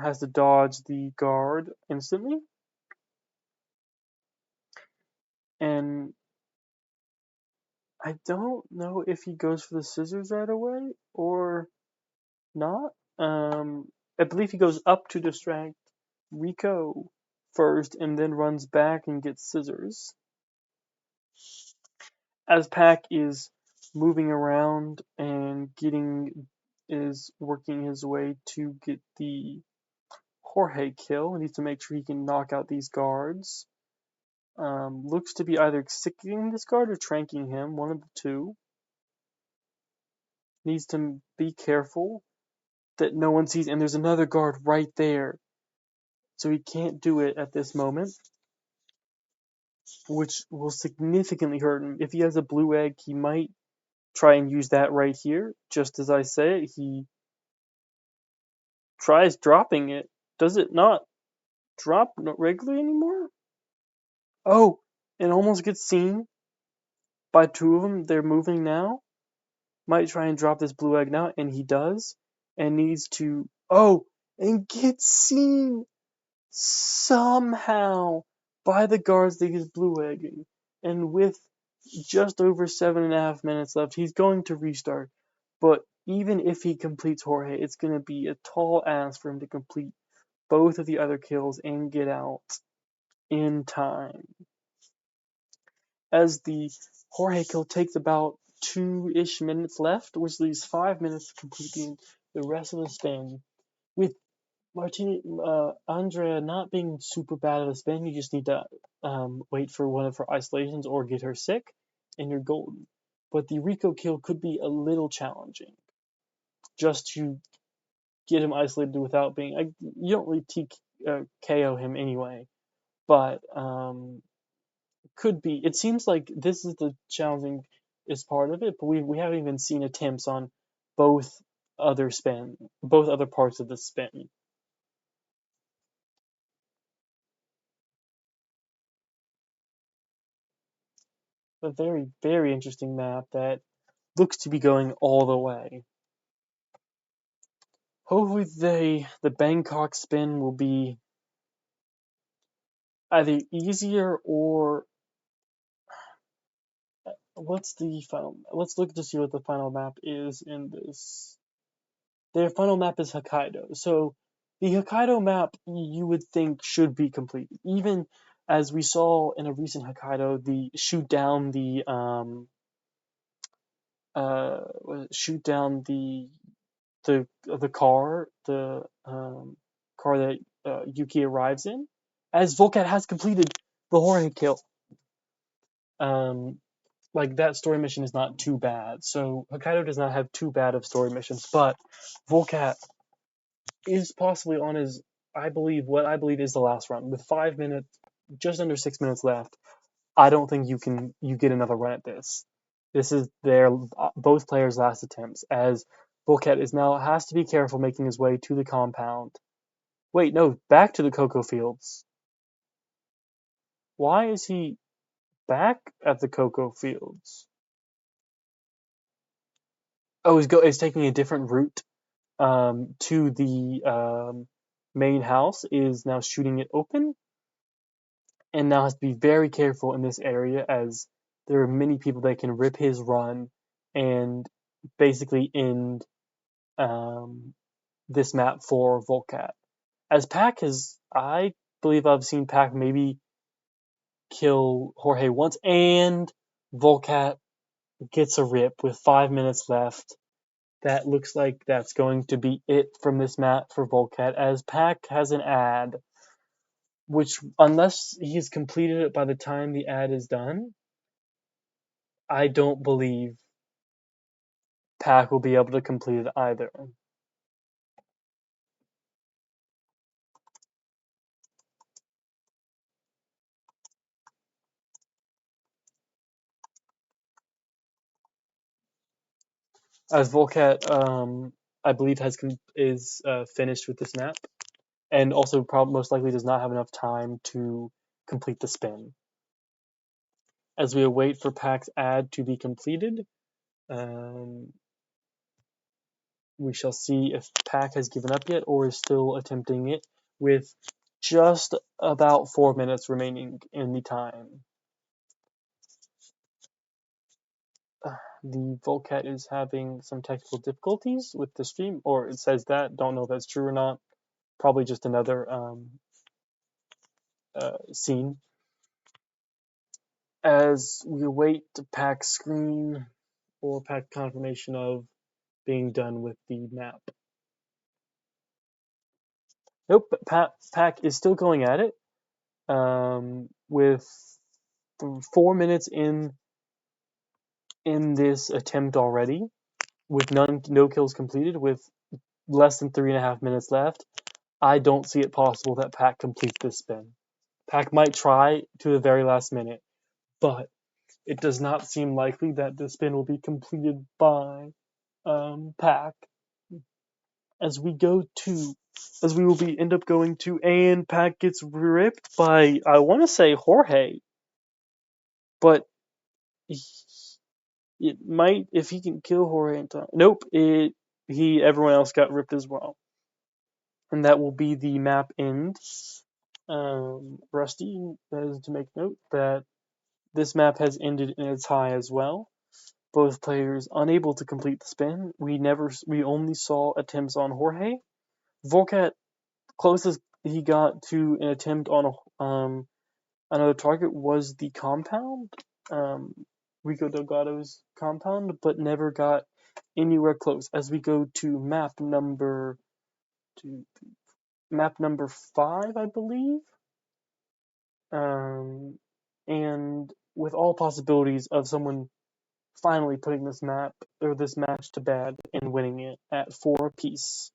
Has to dodge the guard instantly. And I don't know if he goes for the scissors right away or not. I believe he goes up to distract Rico first and then runs back and gets scissors. As Pack is moving around and is working his way to get the Jorge kill, he needs to make sure he can knock out these guards. Looks to be either executing this guard or tranking him, one of the two. Needs to be careful that no one sees, and there's another guard right there. So he can't do it at this moment, which will significantly hurt him. If he has a blue egg, he might try and use that right here. Just as I say it, he tries dropping it. Does it not drop regularly anymore? Oh, it almost gets seen by 2 of them. They're moving now. Might try and drop this blue egg now, and he does. And needs to... Oh, and gets seen somehow by the guards that he's blue egging. And with just over 7.5 minutes left, he's going to restart. But even if he completes Jorge, it's going to be a tall ask for him to complete both of the other kills and get out in time. as the Jorge kill takes about 2-ish minutes left, which leaves 5 minutes to complete the rest of the spin. With Andrea not being super bad at a spin, you just need to wait for one of her isolations or get her sick, and you're golden. But the Rico kill could be a little challenging, just to get him isolated without being. You don't really KO him anyway, but could be. It seems like this is the challenging is part of it, but we haven't even seen attempts on both both other parts of the spin. A very, very interesting map that looks to be going all the way. Hopefully the Bangkok spin will be either easier or what's the final. Let's look to see what the final map is in this. Their final map is Hokkaido. So the Hokkaido map you would think should be completed. Even as we saw in a recent Hokkaido, the shoot down the car, the car that Yuki arrives in, as Vulcat has completed the Jorge kill. Like that story mission is not too bad. So Hokkaido does not have too bad of story missions, but Vulcat is possibly on his, what I believe is the last run with 5 minutes, just under 6 minutes left. I don't think you get another run at this. This is their both players' last attempts, as Vulcat is now has to be careful making his way to the compound. Wait, no, back to the cocoa fields. Why is he back at the cocoa fields? Oh, he's taking a different route to the main house. Is now shooting it open, and now has to be very careful in this area as there are many people that can rip his run and basically end this map for Volcat. As Pac has, I believe I've seen Pac maybe kill Jorge once, and Volcat gets a rip with 5 minutes left. That looks like that's going to be it from this map for Volcat, as Pac has an ad, which, unless he's completed it by the time the ad is done, I don't believe Pac will be able to complete it either. As Volcat, I believe is finished with this map, and also most likely does not have enough time to complete the spin. As we await for Pac's ad to be completed, we shall see if Pac has given up yet or is still attempting it with just about 4 minutes remaining in the time. The Volcat is having some technical difficulties with the stream, or it says that. Don't know if that's true or not. Probably just another scene. As we await the Pac screen or Pac confirmation of being done with the map. Nope, Pac is still going at it with 4 minutes in this attempt already, with no kills completed, with less than 3.5 minutes left. I don't see it possible that Pac completes this spin. Pac might try to the very last minute, but it does not seem likely that the spin will be completed by Pac. As we will end up going to, and Pac gets ripped by, I want to say, Jorge, but it might, if he can kill Jorge in time. Nope, everyone else got ripped as well, and that will be the map end. Rusty has to make note that this map has ended in a tie as well. Both players unable to complete the spin. We only saw attempts on Jorge. Volcat, closest he got to an attempt on another target was the compound, um, Rico Delgado's compound, but never got anywhere close. As we go to map number 5, I believe, and with all possibilities of someone finally putting this match to bed and winning it at 4 apiece.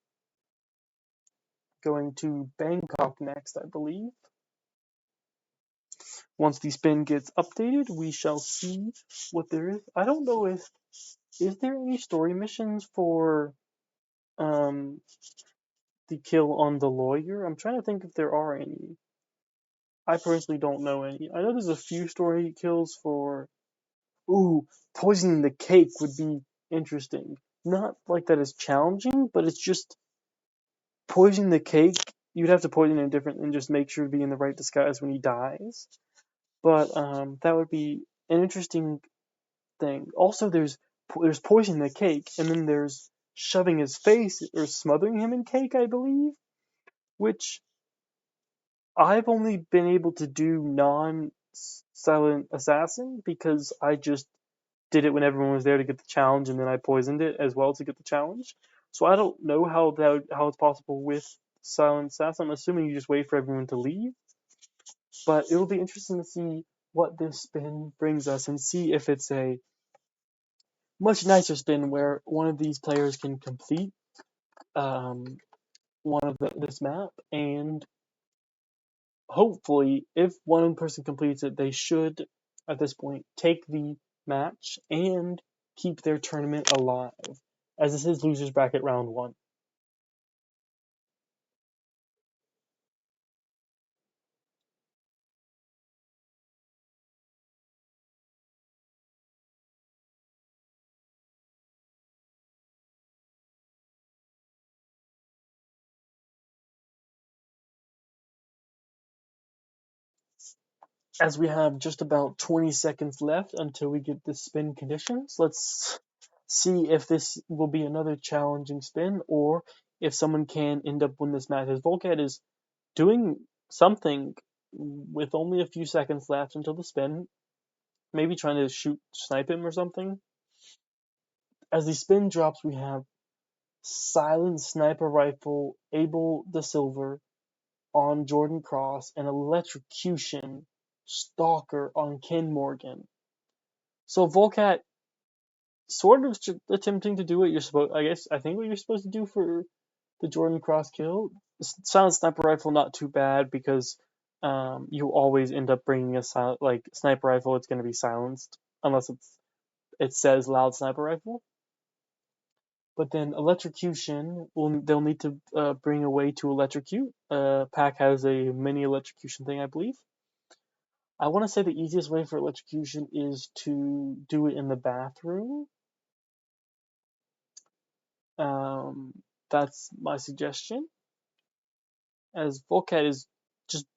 Going to Bangkok next, I believe. Once the spin gets updated, we shall see what there is. I don't know if is there any story missions for um the kill on the lawyer. I'm trying to think if there are any. I personally don't know any. I know there's a few story kills for. Ooh, poisoning the cake would be interesting. Not like that is challenging, but it's just poisoning the cake. You'd have to poison it different and just make sure to be in the right disguise when he dies. But that would be an interesting thing. Also, there's poisoning the cake, and then there's shoving his face or smothering him in cake, I believe, which I've only been able to do non-silent assassin because I just did it when everyone was there to get the challenge, and then I poisoned it as well to get the challenge. So I don't know how it's possible with silent assassin. I'm assuming you just wait for everyone to leave, but it will be interesting to see what this spin brings us and see if it's a much nicer spin where one of these players can complete um, one of this map, and hopefully, if one person completes it, they should, at this point, take the match and keep their tournament alive, as this is losers bracket round 1. As we have just about 20 seconds left until we get the spin conditions, let's see if this will be another challenging spin or if someone can end up winning this match. As Vulcat is doing something with only a few seconds left until the spin, maybe trying to snipe him or something. As the spin drops, we have silent sniper rifle, Abel the Silver on Jordan Cross, and electrocution stalker on Ken Morgan. So Volcat sort of attempting to do what you're supposed. I think what you're supposed to do for the Jordan Cross kill. Silent sniper rifle not too bad because you always end up bringing a sniper rifle. It's going to be silenced unless it says loud sniper rifle. But then electrocution, they'll need to bring a way to electrocute. Pack has a mini electrocution thing, I believe. I want to say the easiest way for electrocution is to do it in the bathroom. That's my suggestion. As Volcat is just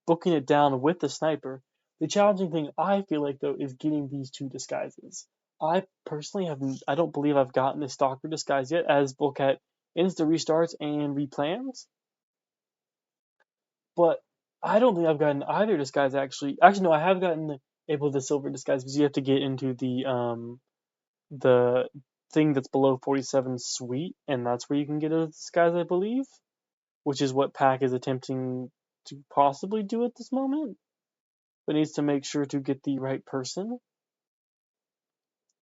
booking it down with the sniper. The challenging thing I feel like though is getting these 2 disguises. I personally I don't believe I've gotten the stalker disguise yet, as Volcat insta restarts and replans. But I don't think I've gotten either disguise actually. Actually, no, I have gotten able the silver disguise because you have to get into the thing that's below 47 suite, and that's where you can get a disguise, I believe, which is what Pack is attempting to possibly do at this moment, but needs to make sure to get the right person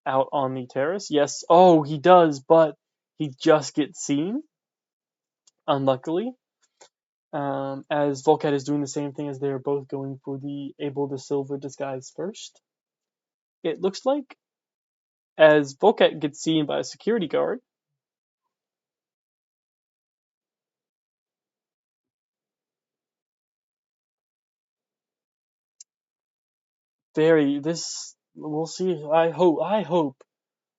out on the terrace. Yes, oh, he does, but he just gets seen, unluckily. As Volcat is doing the same thing as they're both going for the Able the Silver disguise first. It looks like as Volcat gets seen by a security guard, we'll see.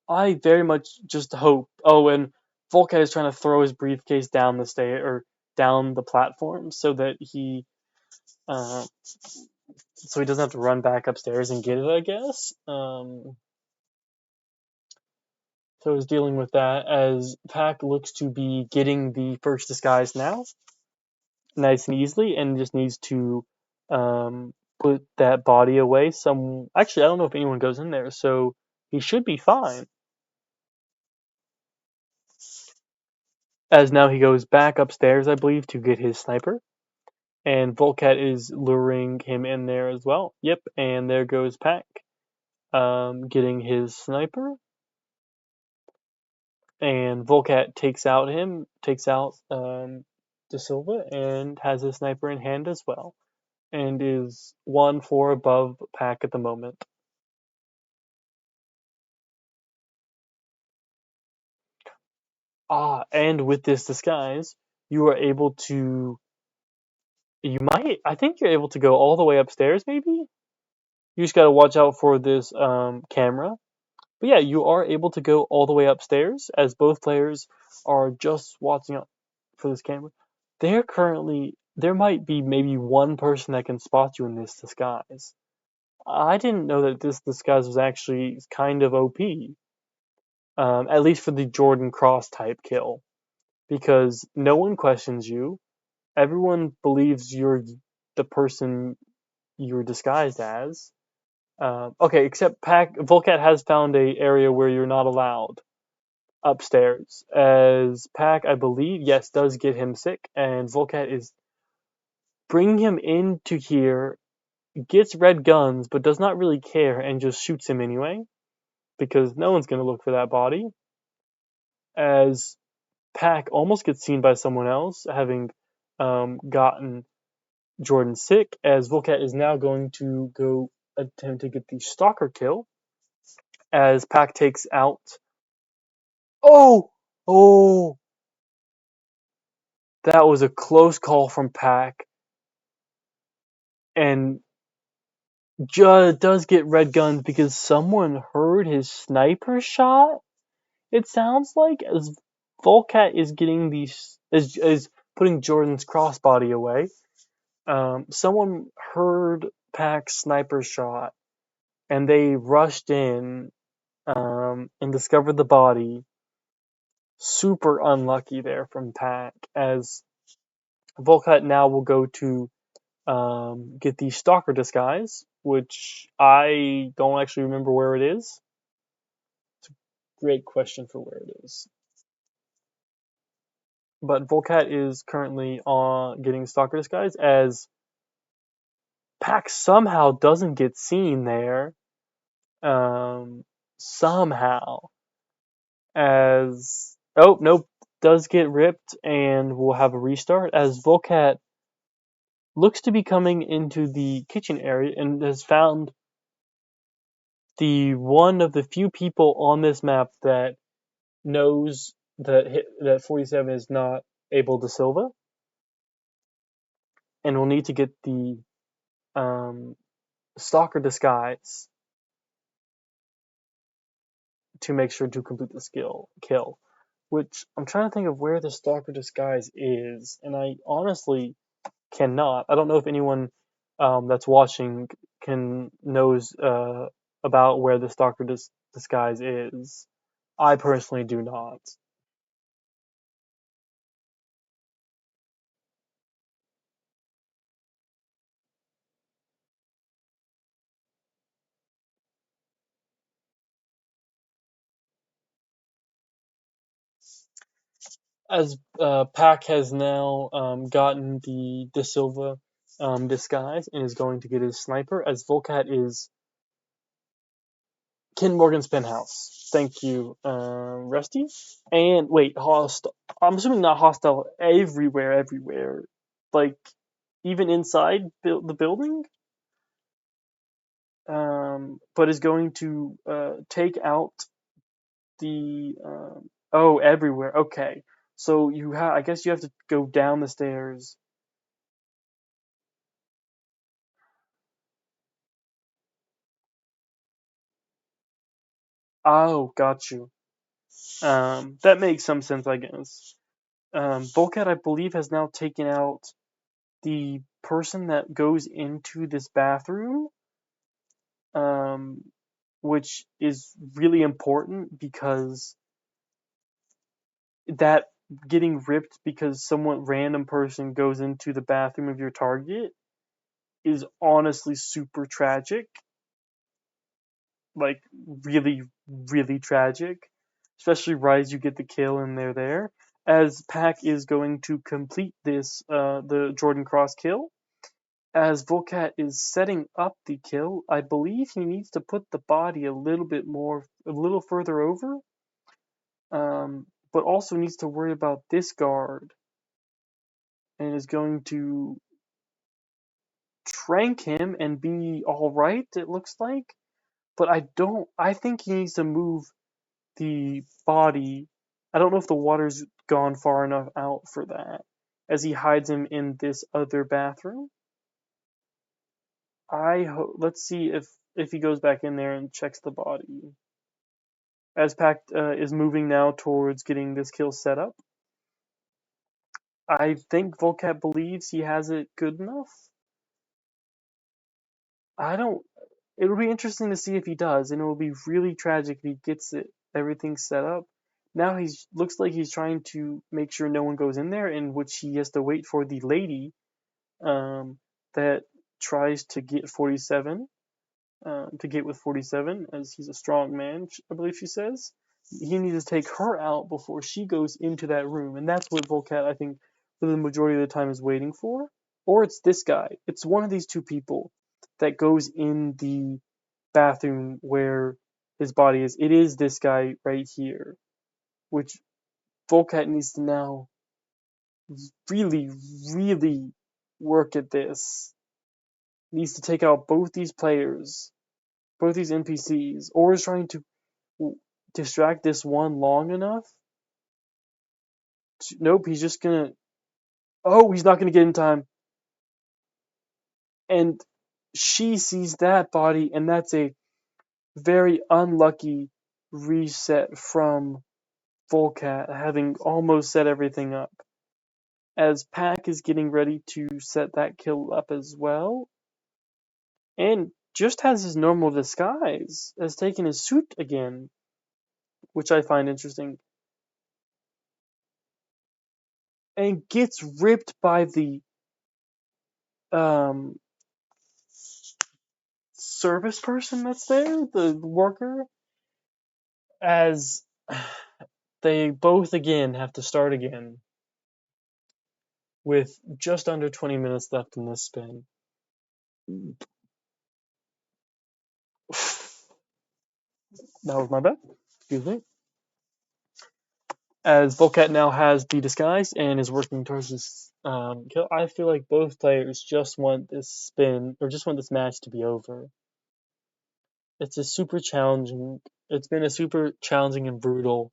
I very much just hope. Oh, and Volcat is trying to throw his briefcase down the stair or down the platform uh, so he doesn't have to run back upstairs and get it, I guess. So he's dealing with that as Pack looks to be getting the first disguise now, nice and easily, and just needs to put that body away. Actually, I don't know if anyone goes in there, so he should be fine. As now he goes back upstairs, I believe, to get his sniper. And Vulcat is luring him in there as well. Yep, and there goes Pack, getting his sniper. And Vulcat takes out De Silva, and has his sniper in hand as well, and is 1-4 above Pack at the moment. And with this disguise, you are able to. I think you're able to go all the way upstairs, maybe? You just gotta watch out for this camera. But yeah, you are able to go all the way upstairs, as both players are just watching out for this camera. There might be maybe one person that can spot you in this disguise. I didn't know that this disguise was actually kind of OP, at least for the Jordan Cross type kill, because no one questions you. Everyone believes you're the person you're disguised as. Okay, except Volcat has found a area where you're not allowed upstairs. As Pack, I believe, yes, does get him sick, and Volcat is bringing him into here, gets red guns, but does not really care, and just shoots him anyway, because no one's going to look for that body. As Pack almost gets seen by someone else, having gotten Jordan sick, as Volcat is now going to go attempt to get the Stalker kill, as Pack takes out. Oh! Oh! That was a close call from Pack, and Judd does get red guns because someone heard his sniper shot. It sounds like, as Volcat is getting these is putting Jordan's crossbody away. Someone heard Pack's sniper shot, and they rushed in and discovered the body. Super unlucky there from Pack, as Volcat now will go to get the Stalker disguise, which I don't actually remember where it is. It's a great question for where it is. But Volcat is currently on getting Stalker disguise, as Pack somehow doesn't get seen there. Somehow. As. Oh, nope. Does get ripped, and we'll have a restart, as Volcat looks to be coming into the kitchen area and has found the one of the few people on this map that knows that 47 is not Abel De Silva, and will need to get the Stalker disguise to make sure to complete the kill. Which I'm trying to think of where the Stalker disguise is, and I honestly cannot. I don't know if anyone that's watching knows about where the Stalker disguise is. I personally do not. As Pac has now gotten the De Silva disguise and is going to get his sniper, as Volcat is Ken Morgan's penthouse. Thank you, Rusty. And wait, hostile. I'm assuming not hostile everywhere. Like, even inside the building? But is going to take out the. Oh, everywhere. Okay. So I guess you have to go down the stairs. Oh, got you. That makes some sense, I guess. Bulkhead, I believe, has now taken out the person that goes into this bathroom, um, which is really important because that getting ripped because someone random person goes into the bathroom of your target is honestly super tragic, like really, really tragic, especially right as you get the kill and they're there. As Pac is going to complete this, the Jordan Cross kill, as Vulcat is setting up the kill, I believe he needs to put the body a little further over, but also needs to worry about this guard, and is going to trank him and be all right. It looks like, but I think he needs to move the body. I don't know if the water's gone far enough out for that, as he hides him in this other bathroom. Let's see if he goes back in there and checks the body. As Pact is moving now towards getting this kill set up, I think Volcat believes he has it good enough. I don't. It'll be interesting to see if he does, and it will be really tragic if he gets everything set up. Now looks like he's trying to make sure no one goes in there, in which he has to wait for the lady that tries to get 47. To get with 47, as he's a strong man, I believe she says. He needs to take her out before she goes into that room, and that's what Volcat, I think, for the majority of the time is waiting for. Or it's this guy. It's one of these two people that goes in the bathroom where his body is. It is this guy right here, which Volcat needs to now really, really work at this. Needs to take out both these players, both these NPCs, or is trying to distract this one long enough. Nope, he's just gonna. Oh, he's not gonna get in time. And she sees that body, and that's a very unlucky reset from Volcat, having almost set everything up. As Pac is getting ready to set that kill up as well, and just has his normal disguise, has taken his suit again, which I find interesting, and gets ripped by the um, service person that's there, the worker, as they both again have to start again with just under 20 minutes left in this spin. That was my bad. Excuse me. As Volcat now has the disguise and is working towards this kill, I feel like both players just want this spin, or just want this match to be over. It's a super challenging. It's been a super challenging and brutal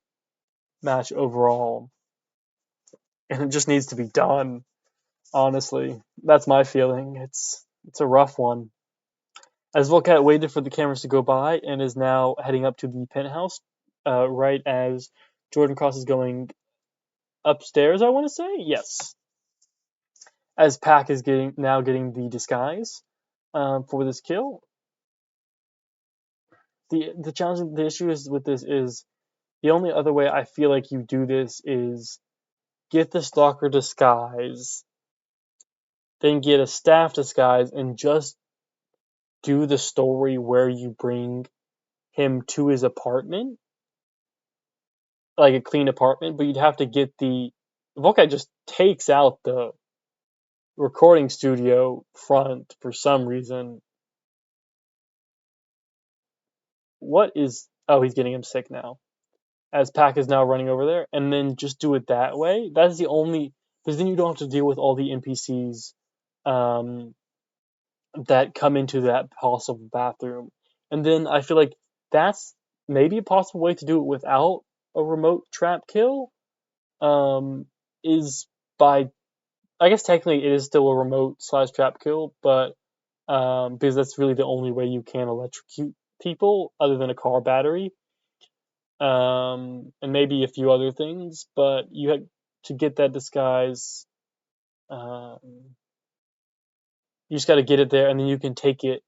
match overall, and it just needs to be done. Honestly, that's my feeling. It's a rough one. As Volcat waited for the cameras to go by and is now heading up to the penthouse, right as Jordan Cross is going upstairs, I want to say, yes. As Pac is getting the disguise for this kill. The issue is with this is the only other way I feel like you do this is get the stalker disguise, then get a staff disguise, and just do the story where you bring him to his apartment, like a clean apartment, but you'd have to get the Volcat just takes out the recording studio front for some reason. What is he's getting him sick now. As Pac is now running over there, and then just do it that way. That's the only, because then you don't have to deal with all the NPCs that come into that possible bathroom. And then I feel like that's maybe a possible way to do it without a remote trap kill. Is by, I guess technically it is still a remote / trap kill, but because that's really the only way you can electrocute people other than a car battery, and maybe a few other things. But you had to get that disguise. You just got to get it there, and then you can take it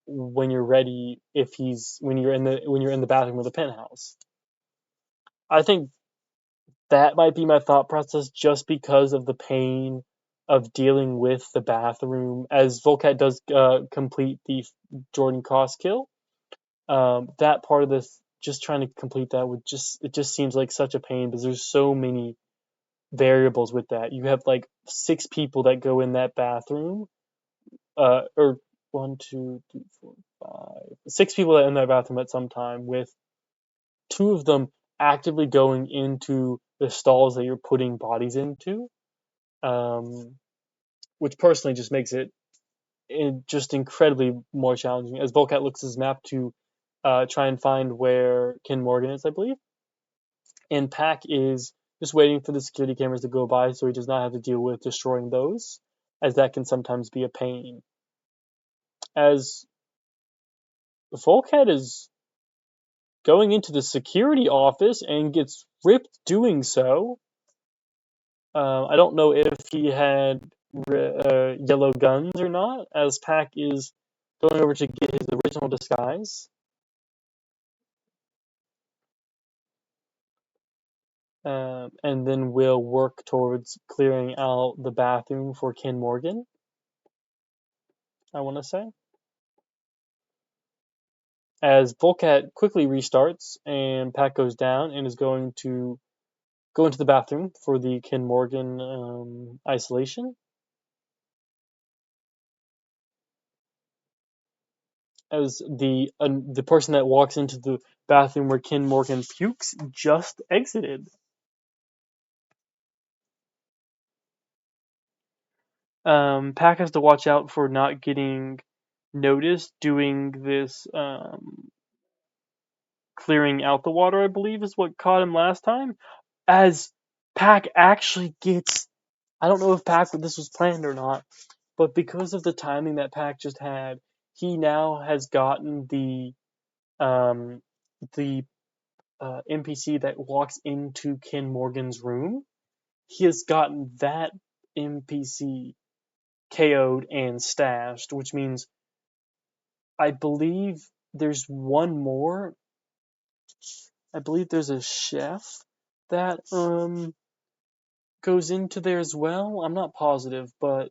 when you're ready. When you're in the bathroom of the penthouse. I think that might be my thought process, just because of the pain of dealing with the bathroom as Vulcat does complete the Jordan Cross kill. That part of this, just trying to complete that it just seems like such a pain because there's so many variables with that. You have like 6 people that go in that bathroom, or 1, 2, 3, 4, 5, 6 people that are in that bathroom at some time, with 2 of them actively going into the stalls that you're putting bodies into, which personally just makes it just incredibly more challenging. As Volcat looks at his map to try and find where Ken Morgan is, I believe, and Pack is just waiting for the security cameras to go by so he does not have to deal with destroying those, as that can sometimes be a pain. As Volcat is going into the security office and gets ripped doing so. I don't know if he had yellow guns or not, as Pack is going over to get his original disguise. And then we'll work towards clearing out the bathroom for Ken Morgan, I want to say. As Volcat quickly restarts and Pack goes down and is going to go into the bathroom for the Ken Morgan isolation. As the person that walks into the bathroom where Ken Morgan pukes just exited. Pack has to watch out for not getting noticed doing this clearing out the water, I believe is what caught him last time. As Pack actually gets, I don't know if this was planned or not, but because of the timing that Pack just had, he now has gotten the NPC that walks into Ken Morgan's room. He has gotten that NPC KO'd and stashed, which means I believe there's one more. I believe there's a chef that goes into there as well. I'm not positive, but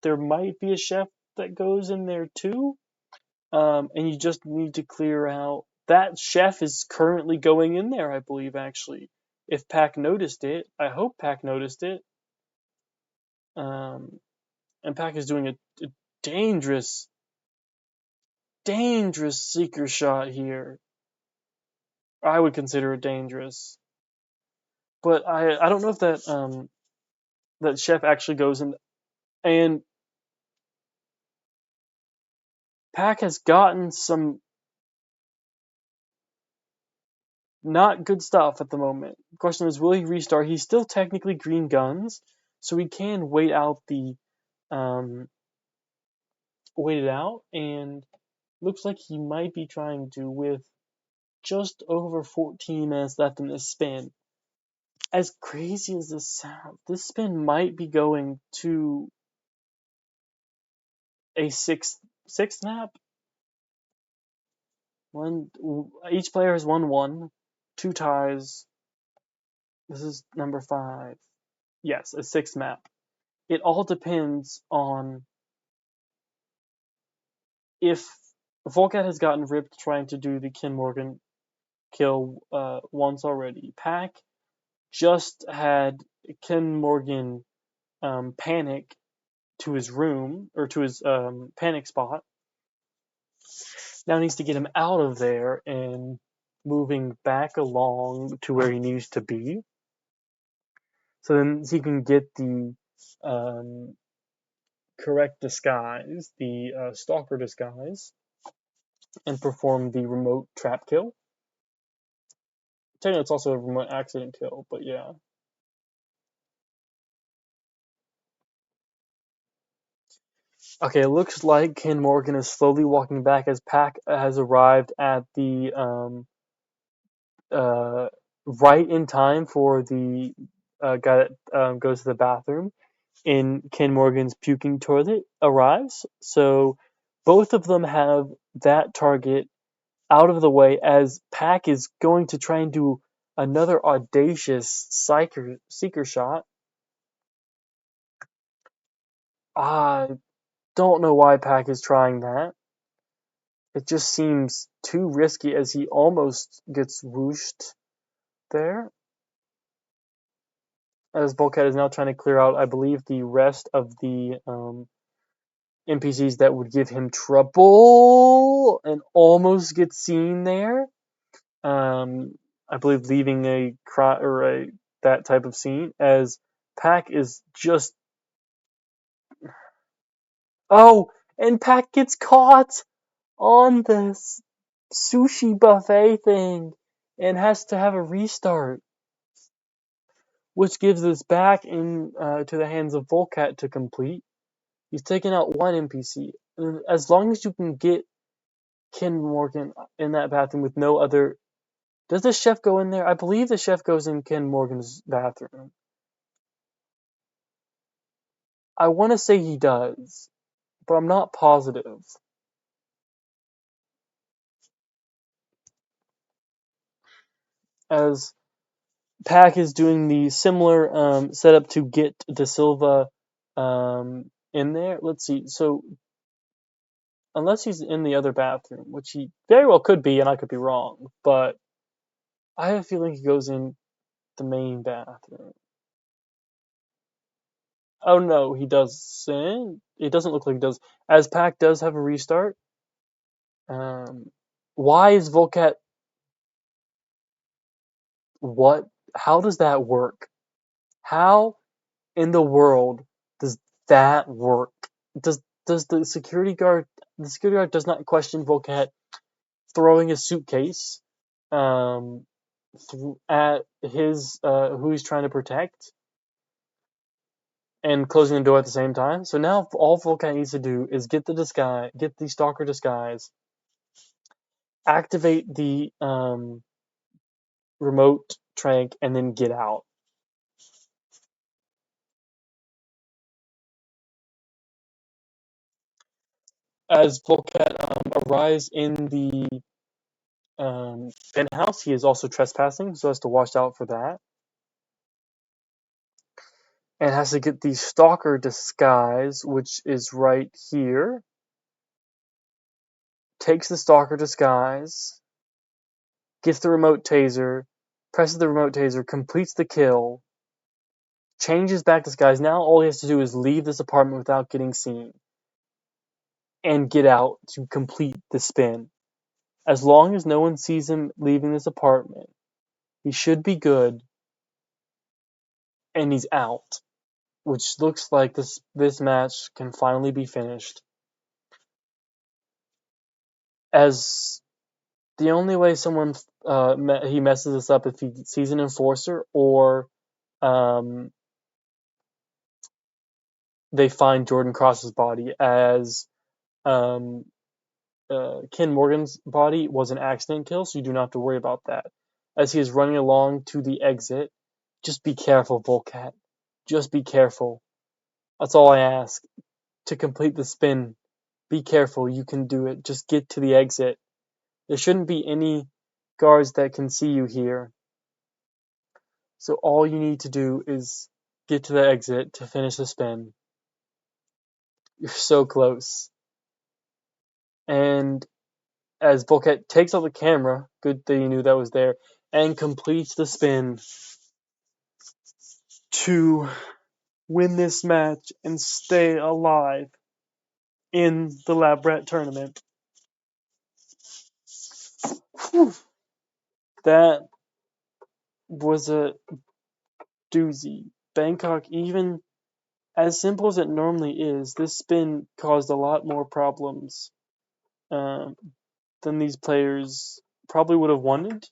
there might be a chef that goes in there too. And you just need to clear out. That chef is currently going in there, I believe, actually. If Pack noticed it, I hope Pack noticed it. And Pack is doing a dangerous, dangerous seeker shot here. I would consider it dangerous. But I don't know if that chef actually goes in. And Pack has gotten some not good stuff at the moment. The question is, will he restart? He's still technically green guns, so he can wait it out, and looks like he might be trying to, with just over 14 minutes left in this spin. As crazy as this sounds, this spin might be going to a sixth map. Each player has won 2 ties. This is number 5. Yes, a 6th map. It all depends on if Volcat has gotten ripped trying to do the Ken Morgan kill once already. Pack just had Ken Morgan panic to his room, or to his panic spot. Now needs to get him out of there and moving back along to where he needs to be, so then he can get the correct disguise, the stalker disguise, and perform the remote trap kill. Technically, it's also a remote accident kill, but yeah. Okay, it looks like Ken Morgan is slowly walking back as Pack has arrived at the right in time for the guy that goes to the bathroom in Ken Morgan's puking toilet arrives. So both of them have that target out of the way as Pack is going to try and do another audacious seeker shot. I don't know why Pack is trying that. It just seems too risky as he almost gets whooshed there. As Vulcat is now trying to clear out, I believe, the rest of the NPCs that would give him trouble, and almost gets seen there. I believe leaving a cry or a that type of scene as Pack is just and Pack gets caught on this sushi buffet thing and has to have a restart, which gives us back in to the hands of Vulcat to complete. He's taken out one NPC. As long as you can get Ken Morgan in that bathroom with no other. Does the chef go in there? I believe the chef goes in Ken Morgan's bathroom. I want to say he does, but I'm not positive. As Pack is doing the similar setup to get De Silva in there. Let's see. So, unless he's in the other bathroom, which he very well could be, and I could be wrong, but I have a feeling he goes in the main bathroom. Oh no, he doesn't. It doesn't look like he does. As Pack does have a restart. Why is Vulcat? What? How does that work? How in the world does that work? Does the security guard? The security guard does not question Vulcat throwing a suitcase at his who he's trying to protect and closing the door at the same time. So now all Vulcat needs to do is get the stalker disguise, activate the remote trank, and then get out. As Vulcat arrives in the penthouse, he is also trespassing, so has to watch out for that. And has to get the stalker disguise, which is right here. Takes the stalker disguise, gets the remote taser, presses the remote taser, completes the kill, changes back disguise. Now all he has to do is leave this apartment without getting seen and get out to complete the spin. As long as no one sees him leaving this apartment, he should be good, and he's out. Which looks like this match can finally be finished. As the only way someone he messes this up if he sees an enforcer or they find Jordan Cross's body, as Ken Morgan's body was an accident kill, so you do not have to worry about that. As he is running along to the exit, just be careful, Vulcat. Just be careful. That's all I ask. To complete the spin, be careful. You can do it. Just get to the exit. There shouldn't be any guards that can see you here. So all you need to do is get to the exit to finish the spin. You're so close. And as Vulcat takes out the camera, good thing you knew that was there, and completes the spin to win this match and stay alive in the Labrat tournament. Whew. That was a doozy. Bangkok, even as simple as it normally is, this spin caused a lot more problems than these players probably would have wanted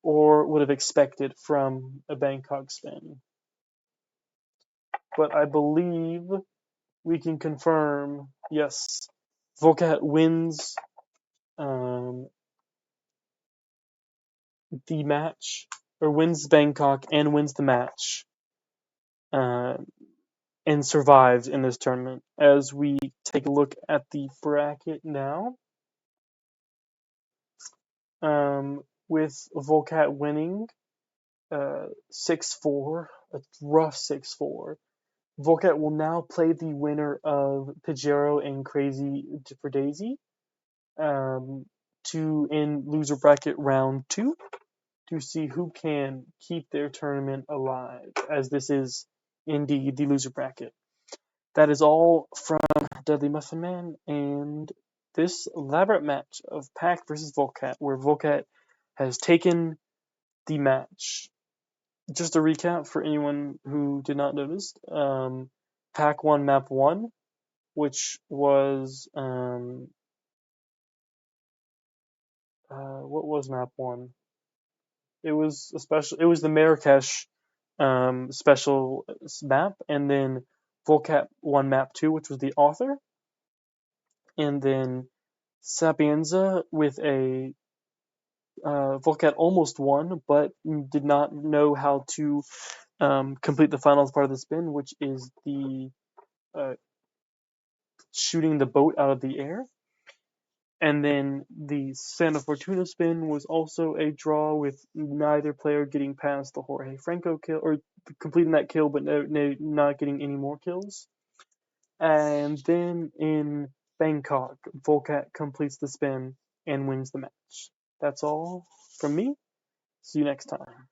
or would have expected from a Bangkok spin. But I believe we can confirm, yes, Vulcat wins the match, or wins Bangkok and wins the match, uh, and survives in this tournament. As we take a look at the bracket now, with Vulcat winning 6-4, a rough 6-4. Vulcat will now play the winner of Pajero and Crazy for Daisy to in loser bracket round 2 to see who can keep their tournament alive, as this is indeed the loser bracket. That is all from Deadly Muffin Man and this Labrat match of Pack versus Vulcat, where Vulcat has taken the match. Just a recap for anyone who did not notice. Pack won map 1, which was what was map 1? It was a special. It was the Marrakesh special map, and then Vulcat won map 2, which was the author, and then Sapienza with a Vulcat almost won, but did not know how to complete the final part of the spin, which is the shooting the boat out of the air. And then the Santa Fortuna spin was also a draw, with neither player getting past the Jorge Franco kill, or completing that kill, but not getting any more kills. And then in Bangkok, Vulcat completes the spin and wins the match. That's all from me. See you next time.